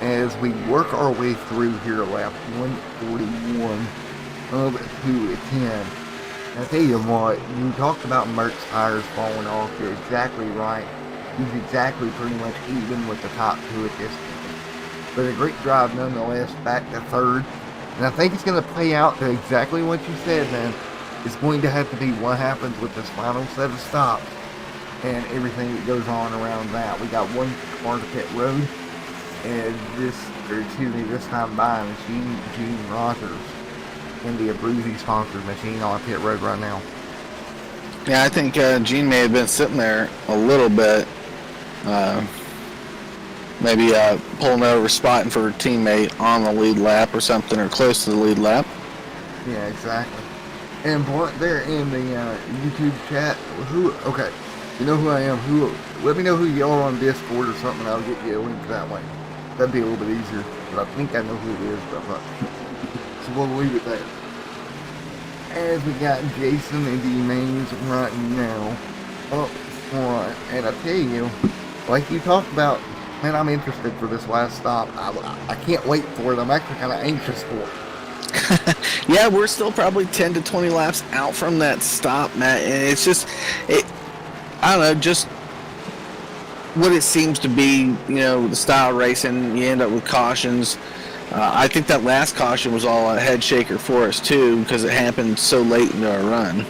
as we work our way through here, lap 141 of 210. I tell you what, you talked about Merck's tires falling off. You're exactly right. He's exactly pretty much even with the top 2 at this point. But a great drive nonetheless, back to third. And I think it's going to play out to exactly what you said, man. It's going to have to be what happens with this final set of stops and everything that goes on around that. We got one car to pit road, and this time by Machine Gene Rogers in the Abruzzi sponsored machine on pit road right now. Yeah, I think Gene may have been sitting there a little bit, maybe pulling over, spotting for a teammate on the lead lap or something, or close to the lead lap. Yeah, exactly. And there in the YouTube chat, okay, you know who I am. Let me know who you are on Discord or something. I'll get you a link that way. That'd be a little bit easier. But I think I know who it is, but I'm not sure. So we'll leave it there. As we got Jason and D-Mains right now up front. And I tell you, like you talked about, man, I'm interested for this last stop. I can't wait for it. I'm actually kind of anxious for it. Yeah, we're still probably 10 to 20 laps out from that stop, Matt. And it's just, I don't know, just what it seems to be, the style racing. You end up with cautions. I think that last caution was all a head shaker for us, too, because it happened so late into our run.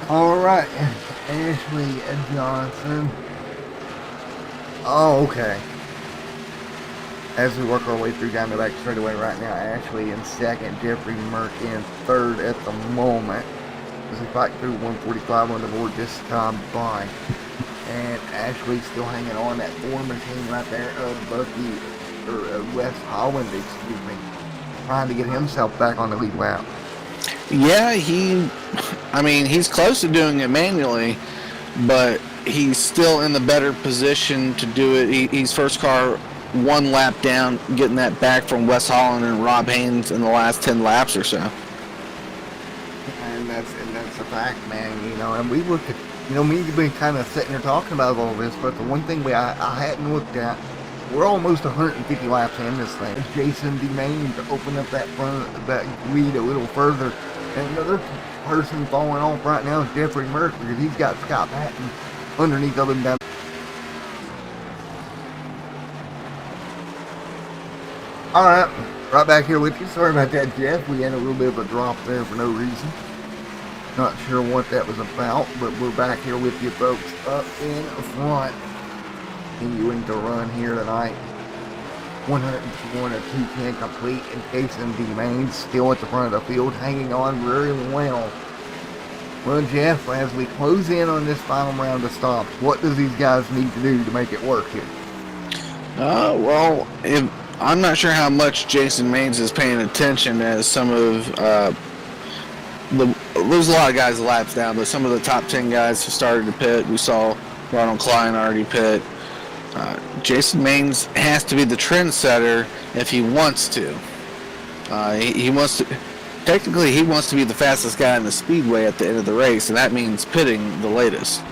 All right, Ashley Johnson. Oh, okay. As we work our way through down the back straightaway right now, Ashley in second, Jeffrey Merck in third at the moment. As we fight through 145 on the board this time by. And Ashley still hanging on that 4 machine right there above West Holland, excuse me. Trying to get himself back on the lead lap. Yeah, he's close to doing it manually, but he's still in the better position to do it. He's first car one lap down, getting that back from Wes Holland and Rob Haynes in the last 10 laps or so. And that's a fact, man. You know, and we looked at, you know, we've been kind of sitting here talking about all this, but the one thing I hadn't looked at, we're almost 150 laps in this thing. Jason DeMaine to open up that lead a little further, and another person falling off right now is Jeffrey Merck, because he's got Scott Patton underneath of him down. All right, right back here with you. Sorry about that, Jeff. We had a little bit of a drop there for no reason. Not sure what that was about, but we're back here with you folks up in front. Continuing to run here tonight. 101 or 210 complete, and Jason DeMaine still at the front of the field, hanging on very well. Well, Jeff, as we close in on this final round of stops, what does these guys need to do to make it work here? Well, I'm not sure how much Jason Maines is paying attention, as some of there's a lot of guys laps down, but some of the top 10 guys have started to pit. We saw Ronald Klein already pit. Jason Maines has to be the trendsetter if he wants to. He wants to. Technically, he wants to be the fastest guy in the speedway at the end of the race, and that means pitting the latest.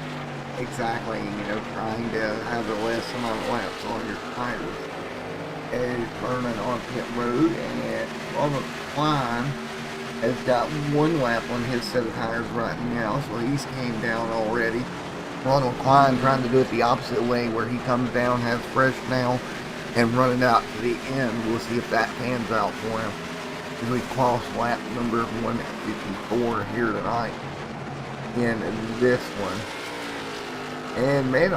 Exactly, you know, trying to have the less amount of laps on your tires. As Vernon on pit road, and Ronald Klein has got one lap on his set of tires right now, so he's came down already. Ronald Klein trying to do it the opposite way, where he comes down, has fresh now, and running out to the end. We'll see if that pans out for him. As we cross lap number 154 here tonight in this one. And man,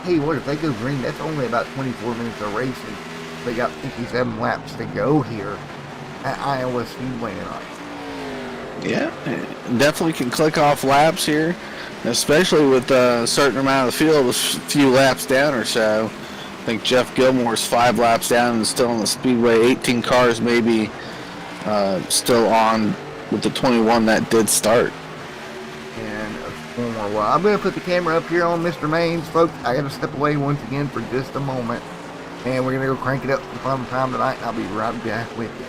hey, what if they go green? That's only about 24 minutes of racing. They got 57 laps to go here at Iowa Speedway tonight. Yeah, definitely can click off laps here, especially with a certain amount of the field, a few laps down or so. I think Jeff Gilmore's 5 laps down and still in the speedway. 18 cars maybe still on with the 21 that did start. And a former, well, I'm going to put the camera up here on Mr. Maines, folks. I got to step away once again for just a moment. And we're going to go crank it up for the final time tonight, and I'll be right back with you.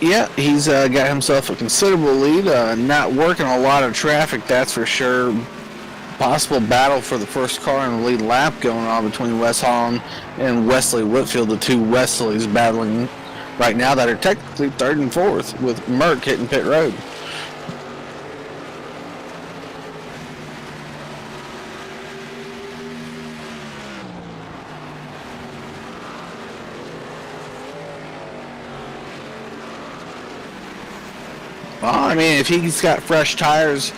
Yeah, he's got himself a considerable lead. Not working a lot of traffic, that's for sure. Possible battle for the first car in the lead lap going on between Wes Holland and Wesley Whitfield, the two Wesleys battling right now that are technically third and fourth, with Merck hitting pit road. Well, I mean, if he's got fresh tires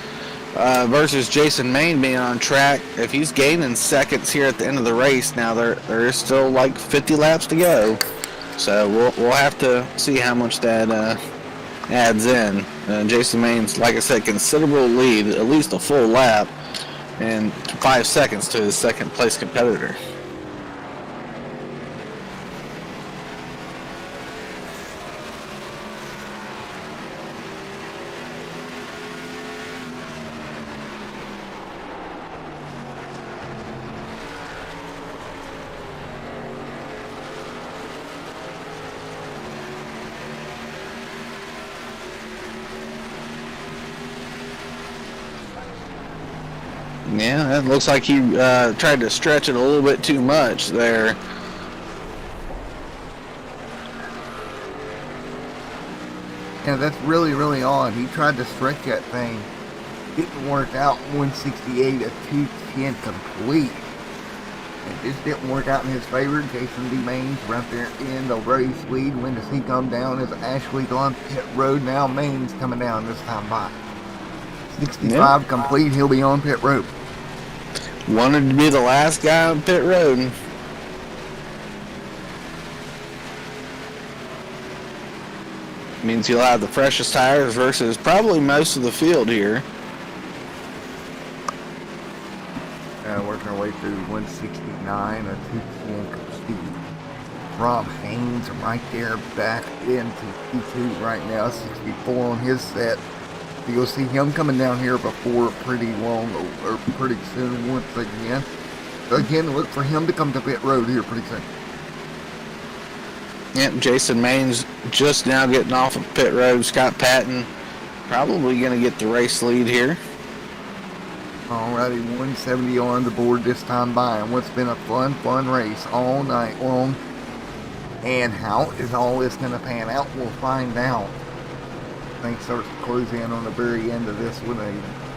versus Jason Main being on track, if he's gaining seconds here at the end of the race, now there is still like 50 laps to go. So we'll have to see how much that adds in. Jason Main's, like I said, considerable lead, at least a full lap, and 5 seconds to his second place competitor. Yeah, it looks like he tried to stretch it a little bit too much there. Yeah, that's really, really odd. He tried to stretch that thing. Didn't work out. 168 at 210 complete. It just didn't work out in his favor. Jason D. Mains right there in the race lead. When does he come down? Is Ashley on pit road now? Mains coming down this time by. 65 complete. He'll be on pit road. Wanted to be the last guy on pit road. Means he'll have the freshest tires versus probably most of the field here. Working our way through 169, a 210 complete. Rob Haynes right there back into P2 right now. 64 on his set. You'll see him coming down here before pretty long or pretty soon once again. Again, look for him to come to pit road here pretty soon. Yep, Jason Mains just now getting off of pit road. Scott Patton probably going to get the race lead here. Alrighty, 170 on the board this time by. And what's been a fun race all night long. And how is all this going to pan out? We'll find out. Things start to close in on the very end of this one.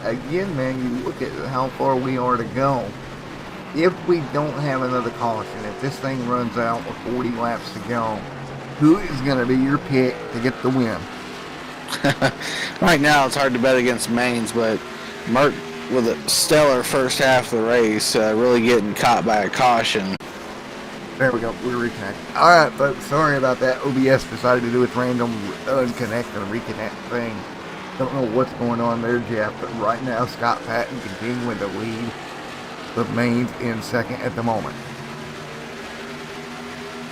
Again, man, you look at how far we are to go. If we don't have another caution, if this thing runs out with 40 laps to go, who is going to be your pick to get the win? Right now, it's hard to bet against Mains, but Merck with a stellar first half of the race, really getting caught by a caution. There we go, we're reconnected. Alright, folks, sorry about that. OBS decided to do its random unconnect and reconnect thing. Don't know what's going on there, Jeff, but right now, Scott Patton continuing to lead the Mains in second at the moment.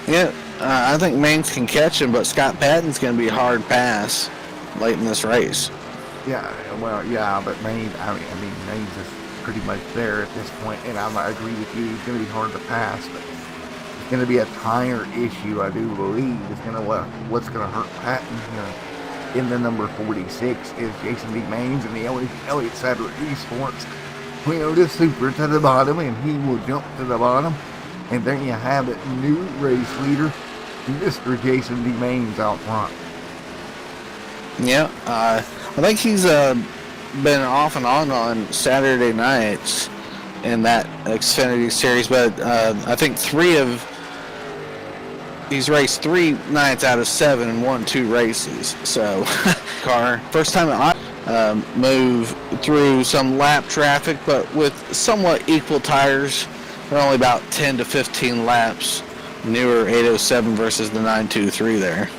Yeah, I think Mains can catch him, but Scott Patton's going to be a hard pass late in this race. Yeah, well, yeah, but Mains, I mean, Mains is pretty much there at this point, and I agree with you. He's going to be hard to pass, but it's going to be a tire issue, I do believe. It's going to what's going to hurt Patton in the number 46 is Jason D. Mains and the Elliott Sadler Esports Toyota Supra to the bottom, and he will jump to the bottom. And there you have it, new race leader, Mr. Jason D. Mains out front. Yeah, I think he's been off and on Saturday nights in that Xfinity series, but I think he's raced 3 nights out of 7 and won 2 races. So, car first time I move through some lap traffic, but with somewhat equal tires. They're only about 10 to 15 laps newer 807 versus the 923 there.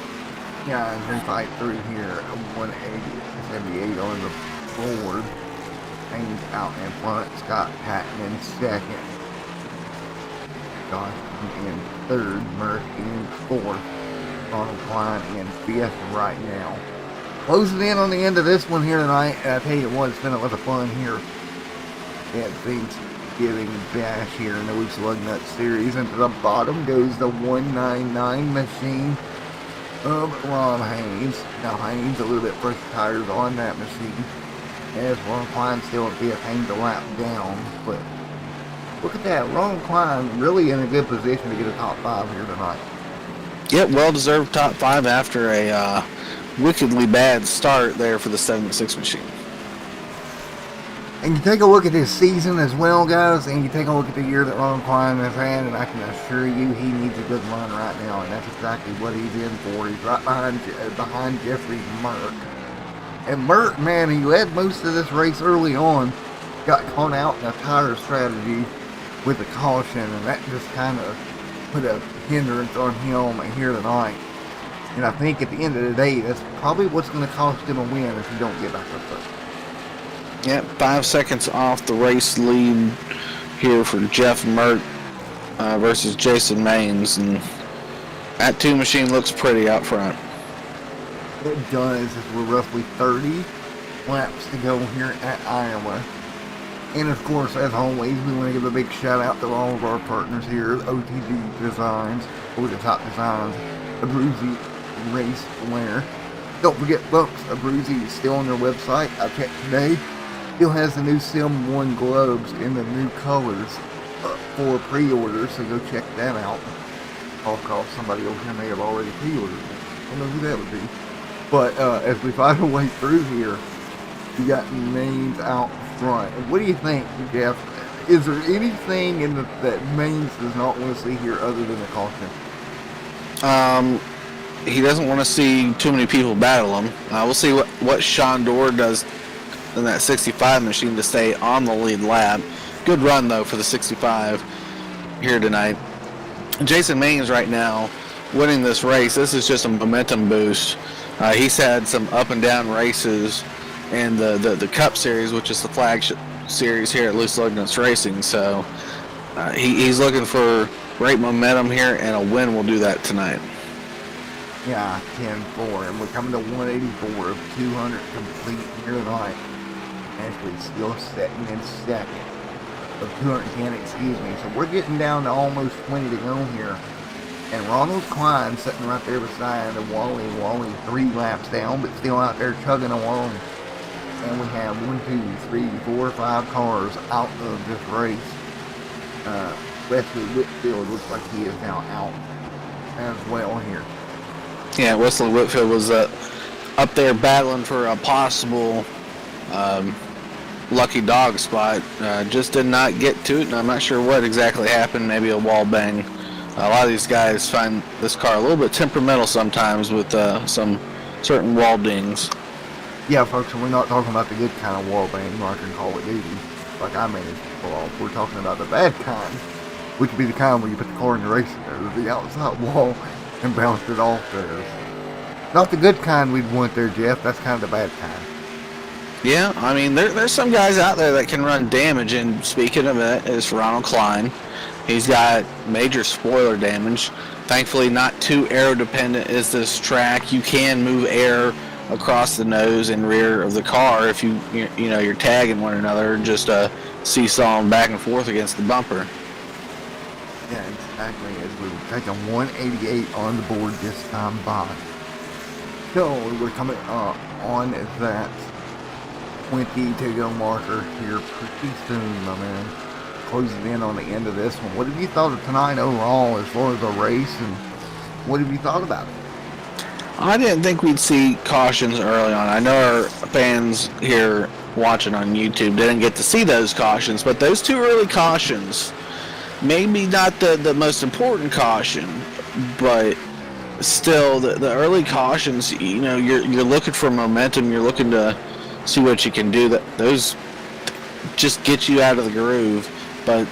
Yeah, and then fight through here, 180, 78 on the board. Haynes out in front, Scott Patton in second. Josh in third, Merck in fourth. Ronald Klein in fifth right now. Closing in on the end of this one here tonight. I tell you what, it's been a lot of fun here at Thanksgiving Bash here in the Lugnuts series. And to the bottom goes the 199 machine. of Ron Haynes. Now Haynes a little bit fresh tires on that machine, as Ron Klein still would be a pain to lap down. But look at that, Ron Klein really in a good position to get a top 5 here tonight. Yep, well-deserved top 5 after a wickedly bad start there for the 76 machine. And you take a look at his season as well, guys, and you take a look at the year that Ron Klein has had, and I can assure you he needs a good run right now, and that's exactly what he's in for. He's right behind Jeffrey Merck. And Merck, man, he led most of this race early on, got caught out in a tire strategy with a caution, and that just kind of put a hindrance on him here tonight. And I think at the end of the day, that's probably what's going to cost him a win if he don't get back up there. Yep, 5 seconds off the race lead here for Jeff Mert versus Jason Maines, and that 2 machine looks pretty out front. It does, as we're roughly 30 laps to go here at Iowa. And of course, as always, we want to give a big shout out to all of our partners here, OTG Designs, or the Top Designs, Abruzzi Race Wear. Don't forget, folks, Abruzzi is still on their website. I checked today. Still has the new Sim 1 gloves in the new colors for pre-order, so go check that out. Of course, somebody over here may have already pre-ordered it. I don't know who that would be. But as we find our way through here, you got names out front. What do you think, Jeff? Is there anything in that Maines does not want to see here other than the caution? He doesn't want to see too many people battle him. We'll see what Sean Dorr does in that 65 machine to stay on the lead lap. Good run, though, for the 65 here tonight. Jason Maines right now winning this race. This is just a momentum boost. He's had some up and down races in the Cup Series, which is the flagship series here at Loose Lugnuts Racing. So he's looking for great momentum here, and a win will do that tonight. Yeah, 10-4, and we're coming to 184 of 200 complete here tonight. Actually, still sitting in second of 210, excuse me. So we're getting down to almost 20 to go here. And Ronald Klein sitting right there beside the Wally. Wally 3 laps down, but still out there chugging along. And we have 1, 2, 3, 4, 5 cars out of this race. Wesley Whitfield looks like he is now out as well here. Yeah, Wesley Whitfield was up there battling for a possible lucky dog spot. Just did not get to it, and I'm not sure what exactly happened. Maybe a wall bang. A lot of these guys find this car a little bit temperamental sometimes with some certain wall dings. Yeah, folks, we're not talking about the good kind of wall bang like in Call of Duty, like I managed to pull off. We're talking about the bad kind, which would be the kind where you put the car in the racing over the outside wall and bounced it off there. Not the good kind we'd want there, Jeff. That's kind of the bad kind. Yeah, I mean, there's some guys out there that can run damage, and speaking of it, is Ronald Klein. He's got major spoiler damage. Thankfully, not too aero-dependent is this track. You can move air across the nose and rear of the car if you're tagging one another, just seesawing back and forth against the bumper. Yeah, exactly. As we were taking 188 on the board this time by. So we're coming up on that 20 to go marker here pretty soon, my man. Closing in on the end of this one. What have you thought of tonight overall as far as the race, and what have you thought about it? I didn't think we'd see cautions early on. I know our fans here watching on YouTube didn't get to see those cautions, but those 2 early cautions, maybe not the most important caution, but still the early cautions, you're looking for momentum, you're looking to see what you can do. Those just get you out of the groove. But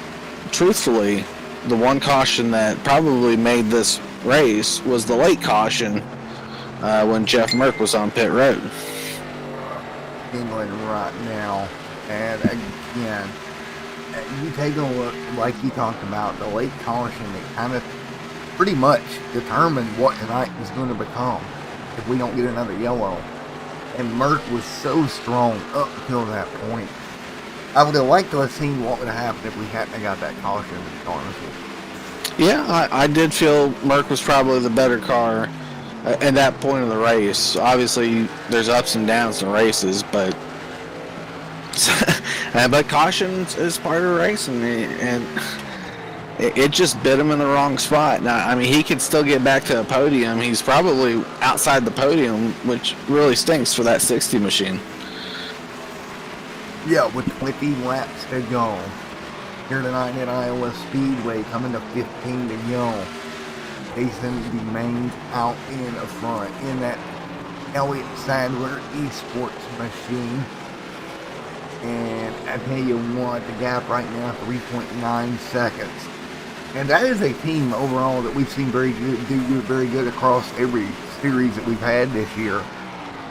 truthfully, the one caution that probably made this race was the late caution when Jeff Merck was on pit road. England right now, and again, you take a look, like you talked about, the late caution, it kind of pretty much determined what tonight was going to become if we don't get another yellow. And Merck was so strong up until that point. I would have liked to have seen what would have happened if we hadn't got that caution, to be honest with you. Yeah, I did feel Merck was probably the better car at that point of the race. Obviously, there's ups and downs in races, but but caution is part of racing, and it just bit him in the wrong spot. Now, I mean, he could still get back to a podium. He's probably outside the podium, which really stinks for that 60 machine. Yeah, with 20 laps to go. Here tonight at Iowa Speedway, coming to 15 to go. Jason remains out in the front in that Elliott Sadler Esports machine. And I tell you what, the gap right now 3.9 seconds. And that is a team overall that we've seen very good across every series that we've had this year.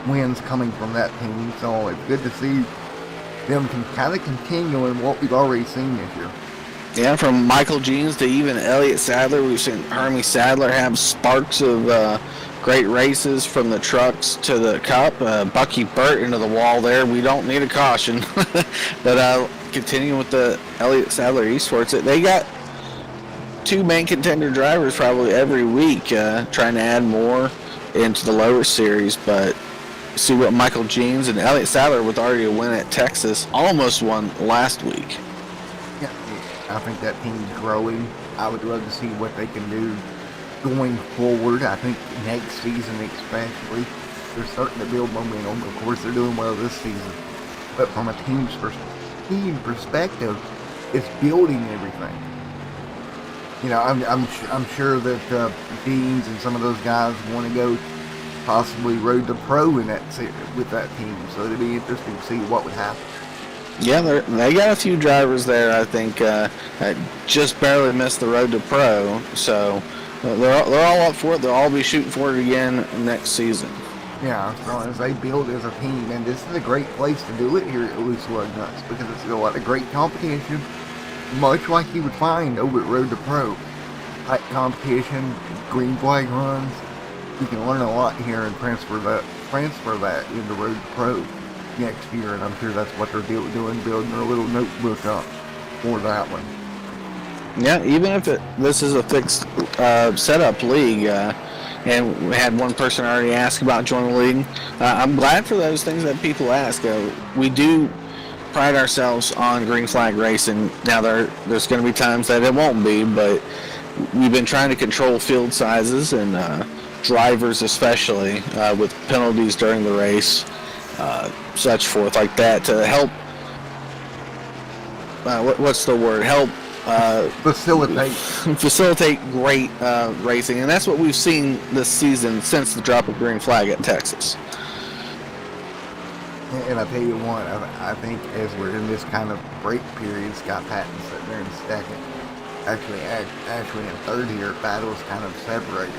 Wins coming from that team, so it's good to see them can kind of continue in what we've already seen this year. Yeah, from Michael Jeans to even Elliott Sadler, we've seen Hermie Sadler have sparks of great races from the trucks to the cup. Bucky Burt into the wall there. We don't need a caution. But continuing with the Elliott Sadler Esports, they got two main contender drivers probably every week, trying to add more into the lower series. But see what Michael Jeans and Elliott Sadler, with already a win at Texas, almost won last week. Yeah, I think that team's growing. I would love to see what they can do going forward. I think next season especially, they're starting to build momentum. Of course, they're doing well this season. But from a team perspective, it's building everything. You know, I'm sure that Deans and some of those guys want to go possibly road to pro in that with that team. So it'd be interesting to see what would happen. Yeah, they got a few drivers there, I think, that just barely missed the road to pro. So they're all up for it. They'll all be shooting for it again next season. Yeah, so as they build as a team, and this is a great place to do it here at Loose Lugnuts because it's a lot of great competition, much like you would find over at Road to Pro. Tight competition, green flag runs. You can learn a lot here and transfer that into Road to Pro next year, and I'm sure that's what they're doing, building their little notebook up for that one. Yeah, even if this is a fixed setup league, and we had one person already ask about joining the league, I'm glad for those things that people ask. We do pride ourselves on green flag racing. Now there's going to be times that it won't be, but we've been trying to control field sizes and drivers especially with penalties during the race, such forth like that to help. What's the word? Help facilitate great racing, and that's what we've seen this season since the drop of green flag at Texas. And I tell you what, I think as we're in this kind of break period, Scott Patton sitting there in second, actually in third here, battles kind of separated.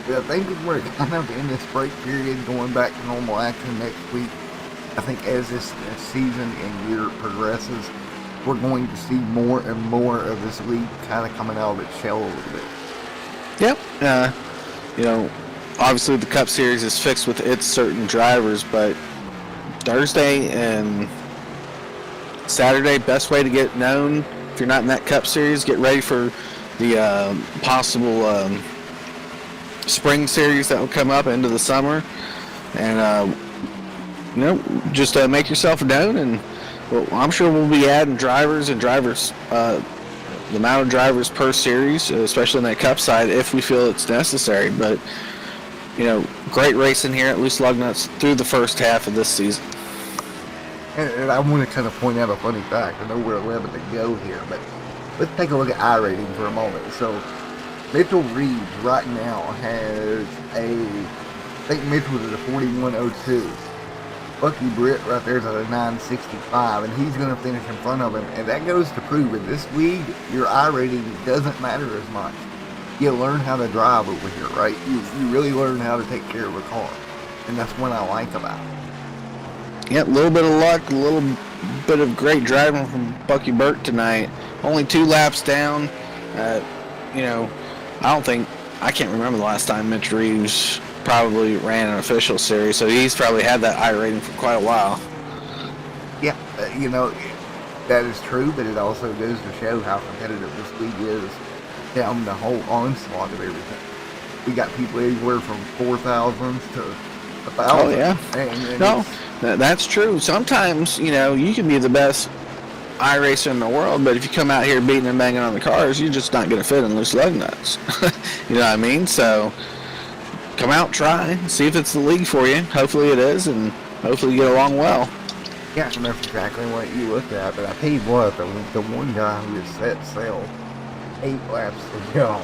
But I think we're kind of in this break period, going back to normal action next week. I think as this season and year progresses, we're going to see more and more of this league kind of coming out of its shell a little bit. Yep. You know, obviously the Cup Series is fixed with its certain drivers, but Thursday and Saturday, best way to get known. If you're not in that Cup Series, get ready for the possible spring series that will come up into the summer, and just make yourself known. And well, I'm sure we'll be adding drivers, the amount of drivers per series, especially on that Cup side, if we feel it's necessary. But great racing here at Loose Lugnuts through the first half of this season. And I want to kind of point out a funny fact. I know we're 11 to go here, but let's take a look at iRating for a moment. So Mitchell Reeves right now has I think Mitchell is at a 41.02. Bucky Britt right there's at a 9.65, and he's going to finish in front of him. And that goes to prove in this league, your iRating doesn't matter as much. You learn how to drive over here, right? You really learn how to take care of a car. And that's what I like about it. Yeah, a little bit of luck, a little bit of great driving from Bucky Burt tonight. Only 2 laps down. I can't remember the last time Mitch Reeves probably ran an official series, so he's probably had that iRating for quite a while. Yeah, that is true, but it also goes to show how competitive this league is down the whole onslaught of everything. We got people anywhere from 4,000 to 1,000. Oh yeah. And No, that's true. Sometimes, you can be the best iRacer in the world, but if you come out here beating and banging on the cars, you're just not going to fit in loose lug nuts. You know what I mean? So come out, try, see if it's the league for you. Hopefully it is, and hopefully you get along well. yeah, and that's exactly what you look at. But I tell you what, the one guy who is set sail 8 laps to go,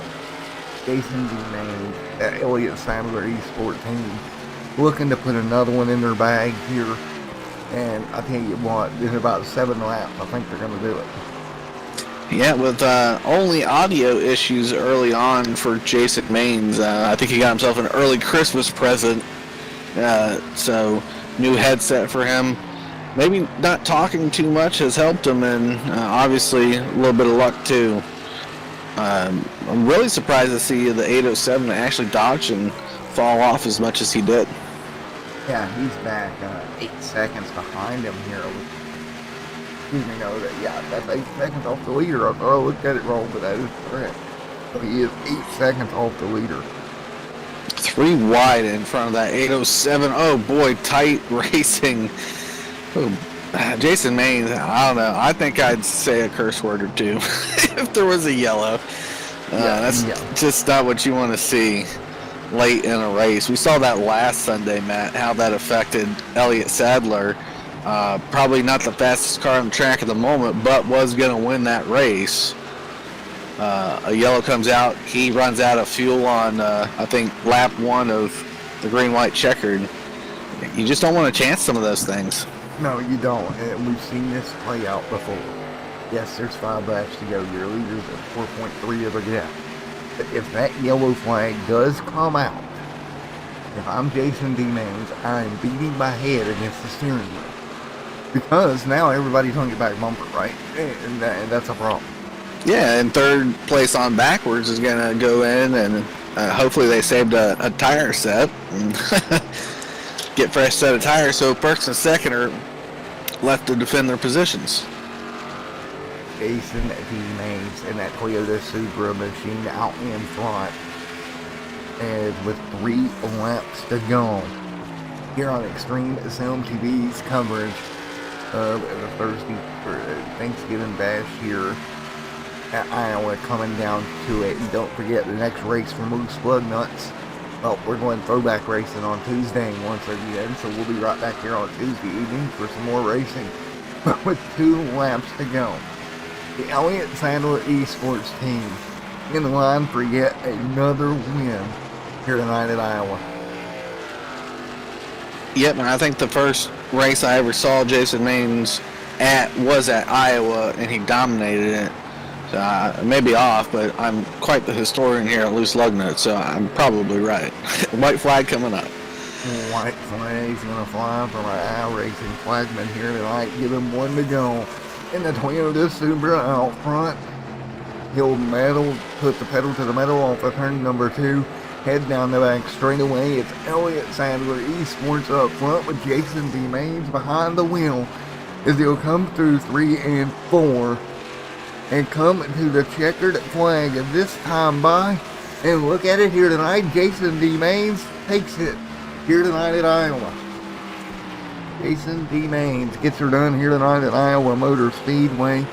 Jason DeMaine, that Elliott Sadler Esport team, looking to put another one in their bag here. And I tell you what, in about 7 laps, I think they're going to do it. Yeah, with only audio issues early on for Jason Maines. I think he got himself an early Christmas present. So, new headset for him. Maybe not talking too much has helped him, and obviously a little bit of luck too. I'm really surprised to see the 807 actually dodge and fall off as much as he did. Yeah, he's back 8 seconds behind him here. That's 8 seconds off the leader. I looked at it wrong, but that is correct. So he is 8 seconds off the leader. 3 wide in front of that 807. Oh boy, tight racing. Oh, Jason Maines, I don't know. I think I'd say a curse word or two if there was a yellow. That's just not what you want to see late in a race. We saw that last Sunday, Matt, how that affected Elliott Sadler. Probably not the fastest car on the track at the moment, but was going to win that race. A yellow comes out. He runs out of fuel on, I think, lap 1 of the green-white checkered. You just don't want to chance some of those things. No, you don't. And we've seen this play out before. Yes, there's 5 laps to go. Your leader's at 4.3 of a gap. But if that yellow flag does come out, if I'm Jason DeMaines, I'm beating my head against the steering wheel. Because now everybody's on your back bumper, right? And that's a problem. Yeah, and third place on backwards is going to go in, and hopefully they saved a tire set and get fresh set of tires, so first and second are left to defend their positions. Jason DeMaines and that Toyota Supra machine out in front, and with 3 laps to go here on Extreme SMTV's coverage of the Thursday for Thanksgiving Bash here at Iowa, coming down to it. And don't forget the next race for Moose Lugnuts. Well, we're going throwback racing on Tuesday once again, so we'll be right back here on Tuesday evening for some more racing. But with 2 laps to go, the Elliott Sadler Esports team in the line for yet another win here tonight at Iowa. Yep, and I think the first race I ever saw Jason Maines at was at Iowa, and he dominated it. So I may be off, but I'm quite the historian here at Loose Lugnuts, so I'm probably right. White flag coming up. White flag's going to fly from our iRacing flagman here tonight. Give him 1 to go. In the Toyota Supra out front, he'll put the pedal to the metal off of turn number 2. Head down the back straightaway. It's Elliott Sadler Esports up front with Jason DeMaines behind the wheel as he'll come through 3 and 4 and come to the checkered flag of this time by. And look at it here tonight. Jason DeMaines takes it here tonight at Iowa. Jason DeMaines gets her done here tonight at Iowa Motor Speedway.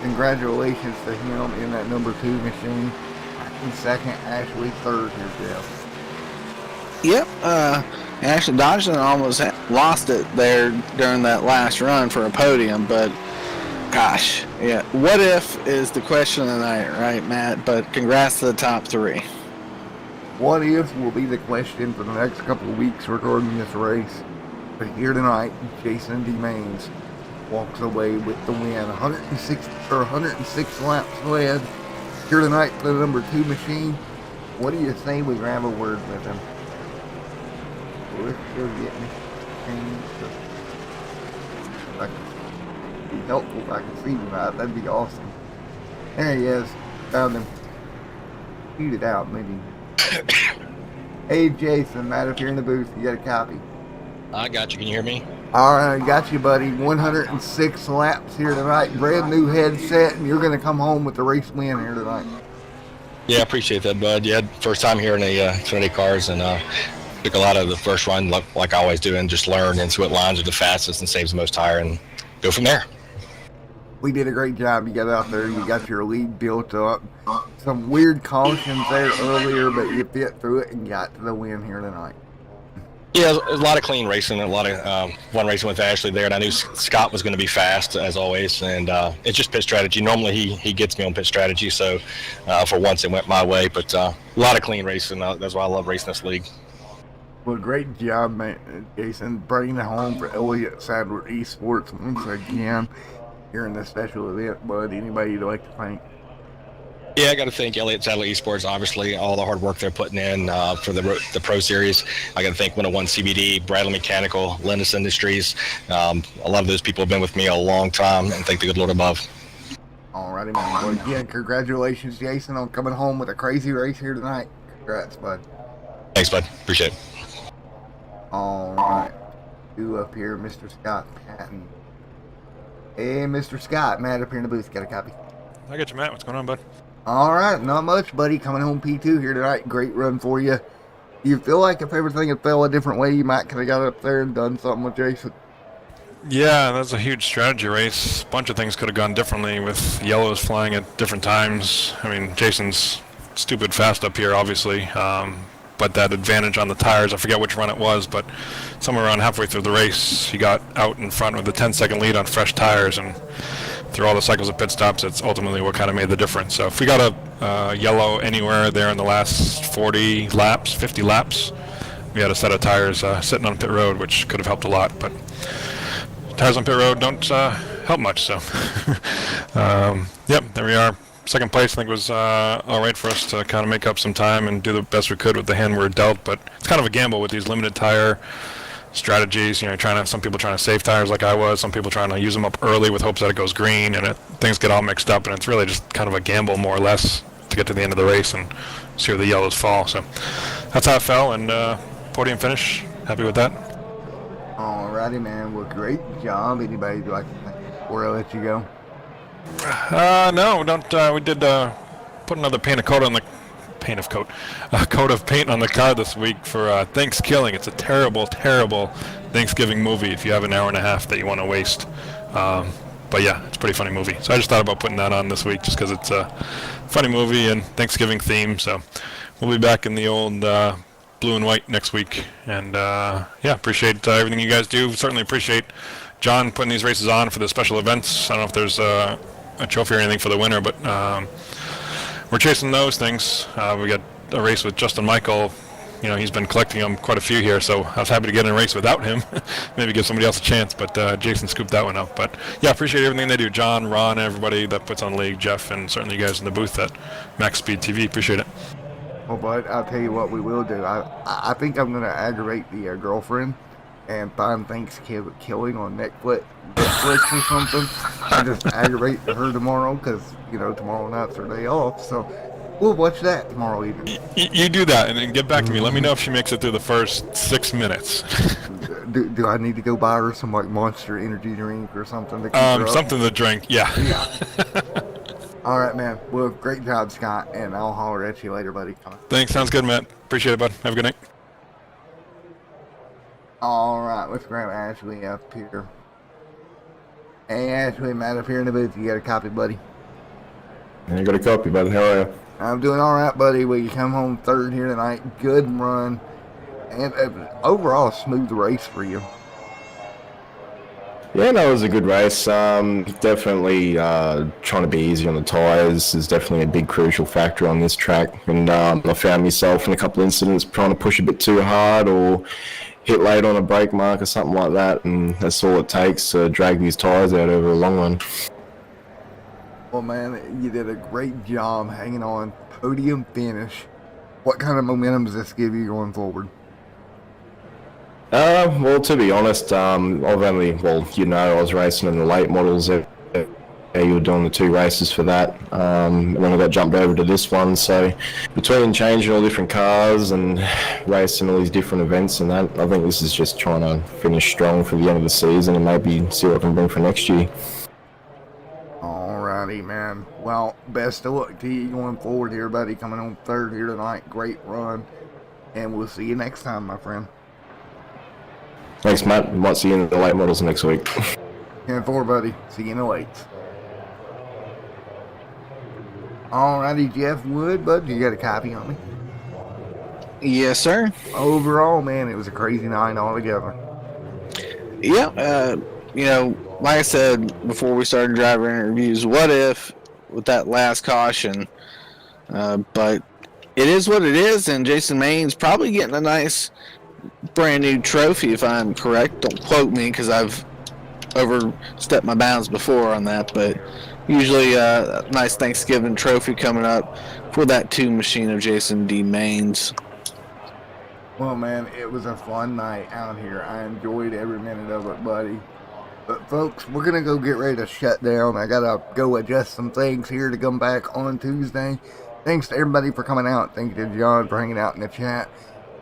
Congratulations to him in that number 2 machine. In second, Ashley third here, Jeff. Yep, Ashley Dodson almost lost it there during that last run for a podium, but gosh, yeah, what if is the question of the night, right, Matt? But congrats to the top 3. What if will be the question for the next couple of weeks regarding this race. But here tonight, Jason DeMaines walks away with the win. 106 laps led here tonight for the number 2 machine. What do you say we grab a word with him? Let's go get me. If I could be helpful if I could see him out, that'd be awesome. There he is. Found him. Shoot it out, maybe. Hey Jason, Matt, if you're in the booth, you got a copy. I got you. Can you hear me? Alright, got you, buddy. 106 laps here tonight. Brand new headset, and you're going to come home with the race win here tonight. Yeah, I appreciate that, bud. Yeah, first time here in the Xfinity cars, and took a lot of the first run like I always do, and just learn and see what lines are the fastest and saves the most tire, and go from there. We did a great job. You got out there, you got your lead built up. Some weird cautions there earlier, but you fit through it and got to the win here tonight. Yeah, there's a lot of clean racing, a lot of one racing with Ashley there, and I knew Scott was going to be fast as always, and it's just pit strategy. Normally he gets me on pit strategy, so for once it went my way, but a lot of clean racing. That's why I love racing this league. Well, great job, man, Jason, bringing it home for Elliott Sadler Esports once again here in this special event, bud. Anybody you'd like to thank? Yeah, I got to thank Elliott Sadler Esports, obviously, all the hard work they're putting in for the Pro Series. I got to thank 101 CBD, Bradley Mechanical, Lindus Industries. A lot of those people have been with me a long time, and thank the good Lord above. Alrighty, man. Well, again, congratulations, Jason, on coming home with a crazy race here tonight. Congrats, bud. Thanks, bud. Appreciate it. All right. You up here, Mr. Scott Patton. Hey, Mr. Scott, Matt up here in the booth. Got a copy? I got you, Matt. What's going on, bud? All right, not much, buddy. Coming home P2 here tonight. Great run for you. You feel like if everything had fell a different way, you might could have got up there and done something with Jason? Yeah, that's a huge strategy race. A bunch of things could have gone differently with yellows flying at different times. I mean, Jason's stupid fast up here, obviously. But that advantage on the tires, I forget which run it was, but somewhere around halfway through the race, he got out in front with a 10-second lead on fresh tires, and through all the cycles of pit stops, it's ultimately what kind of made the difference. So if we got a yellow anywhere there in the last 40 laps, 50 laps, we had a set of tires sitting on pit road, which could have helped a lot. But tires on pit road don't help much. So, yep, there we are. Second place, I think, was all right for us to kind of make up some time and do the best we could with the hand we were dealt. But it's kind of a gamble with these limited tire strategies. You know, some people trying to save tires like I was, some people trying to use them up early with hopes that it goes green, and things get all mixed up, and it's really just kind of a gamble more or less to get to the end of the race and see where the yellows fall. So that's how it fell, and podium finish. Happy with that. Alrighty, man. Well, great job. Anybody would like to thank before I let you go? No, don't. We did put another coat of paint on the car this week for Thanksgiving. It's a terrible, terrible Thanksgiving movie if you have an hour and a half that you want to waste. But yeah, it's a pretty funny movie. So I just thought about putting that on this week just because it's a funny movie and Thanksgiving theme. So we'll be back in the old blue and white next week. And yeah, appreciate everything you guys do. Certainly appreciate John putting these races on for the special events. I don't know if there's a trophy or anything for the winner, but we're chasing those things. We got a race with Justin Michael. You know, he's been collecting them quite a few here, so I was happy to get in a race without him. Maybe give somebody else a chance, but Jason scooped that one up. But yeah, appreciate everything they do. John, Ron, everybody that puts on the league, Jeff, and certainly you guys in the booth at Max Speed TV. Appreciate it. Well, bud, I'll tell you what we will do. I think I'm going to aggravate the girlfriend and find Thanksgiving on Netflix or something, and just aggravate her tomorrow because, you know, tomorrow night's her day off. So we'll watch that tomorrow evening. You do that and then get back to me. Let me know if she makes it through the first 6 minutes. Do I need to go buy her some like Monster Energy drink or something to keep her up? Something to drink, yeah. All right, man. Well, great job, Scott, and I'll holler at you later, buddy. Thanks. Sounds good, Matt. Appreciate it, bud. Have a good night. All right, let's grab Ashley up here. Hey, Ashley, Matt up here in the booth. You got a copy, buddy? I got a copy, buddy. How are you? I'm doing all right, buddy. Well, you come home third here tonight. Good run. And overall, a smooth race for you. Yeah, no, it was a good race. Definitely trying to be easy on the tyres is definitely a big crucial factor on this track. And I found myself in a couple of incidents trying to push a bit too hard or hit late on a brake mark or something like that. And that's all it takes to drag these tyres out over a long run. Well, man, you did a great job hanging on. Podium finish. What kind of momentum does this give you going forward? Well, to be honest, I was racing in the late models. You were doing the 2 races for that. And then I got jumped over to this one. So between changing all different cars and racing all these different events and that, I think this is just trying to finish strong for the end of the season and maybe see what I can bring for next year. All right, Alrighty, man. Well, best of luck to you going forward here, buddy. Coming on third here tonight. Great run. And we'll see you next time, my friend. Thanks, Matt. Might see you in the late models next week. 10-4, buddy. See you in the lates. Alrighty, Jeff Wood, bud. You got a copy on me? Yes, sir. Overall, man, it was a crazy night altogether. Yeah, you know, like I said before we started driver interviews, what if with that last caution? But it is what it is, and Jason Main's probably getting a nice brand new trophy, if I'm correct. Don't quote me, because I've overstepped my bounds before on that, but usually a nice Thanksgiving trophy coming up for that 2 machine of Jason D. Mains. Well, man, it was a fun night out here. I enjoyed every minute of it, buddy. But, folks, we're going to go get ready to shut down. I got to go adjust some things here to come back on Tuesday. Thanks to everybody for coming out. Thank you to John for hanging out in the chat.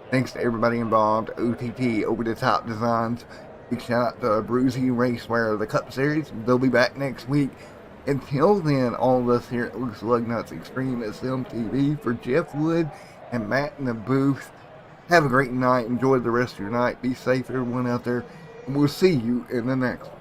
Thanks to everybody involved. OTT, Over the Top Designs. Big shout out to Bruzy Racewear of the Cup Series. They'll be back next week. Until then, all of us here at Lugnuts Extreme SMTV, for Jeff Wood and Matt in the booth, have a great night. Enjoy the rest of your night. Be safe, everyone out there. And we'll see you in the next one.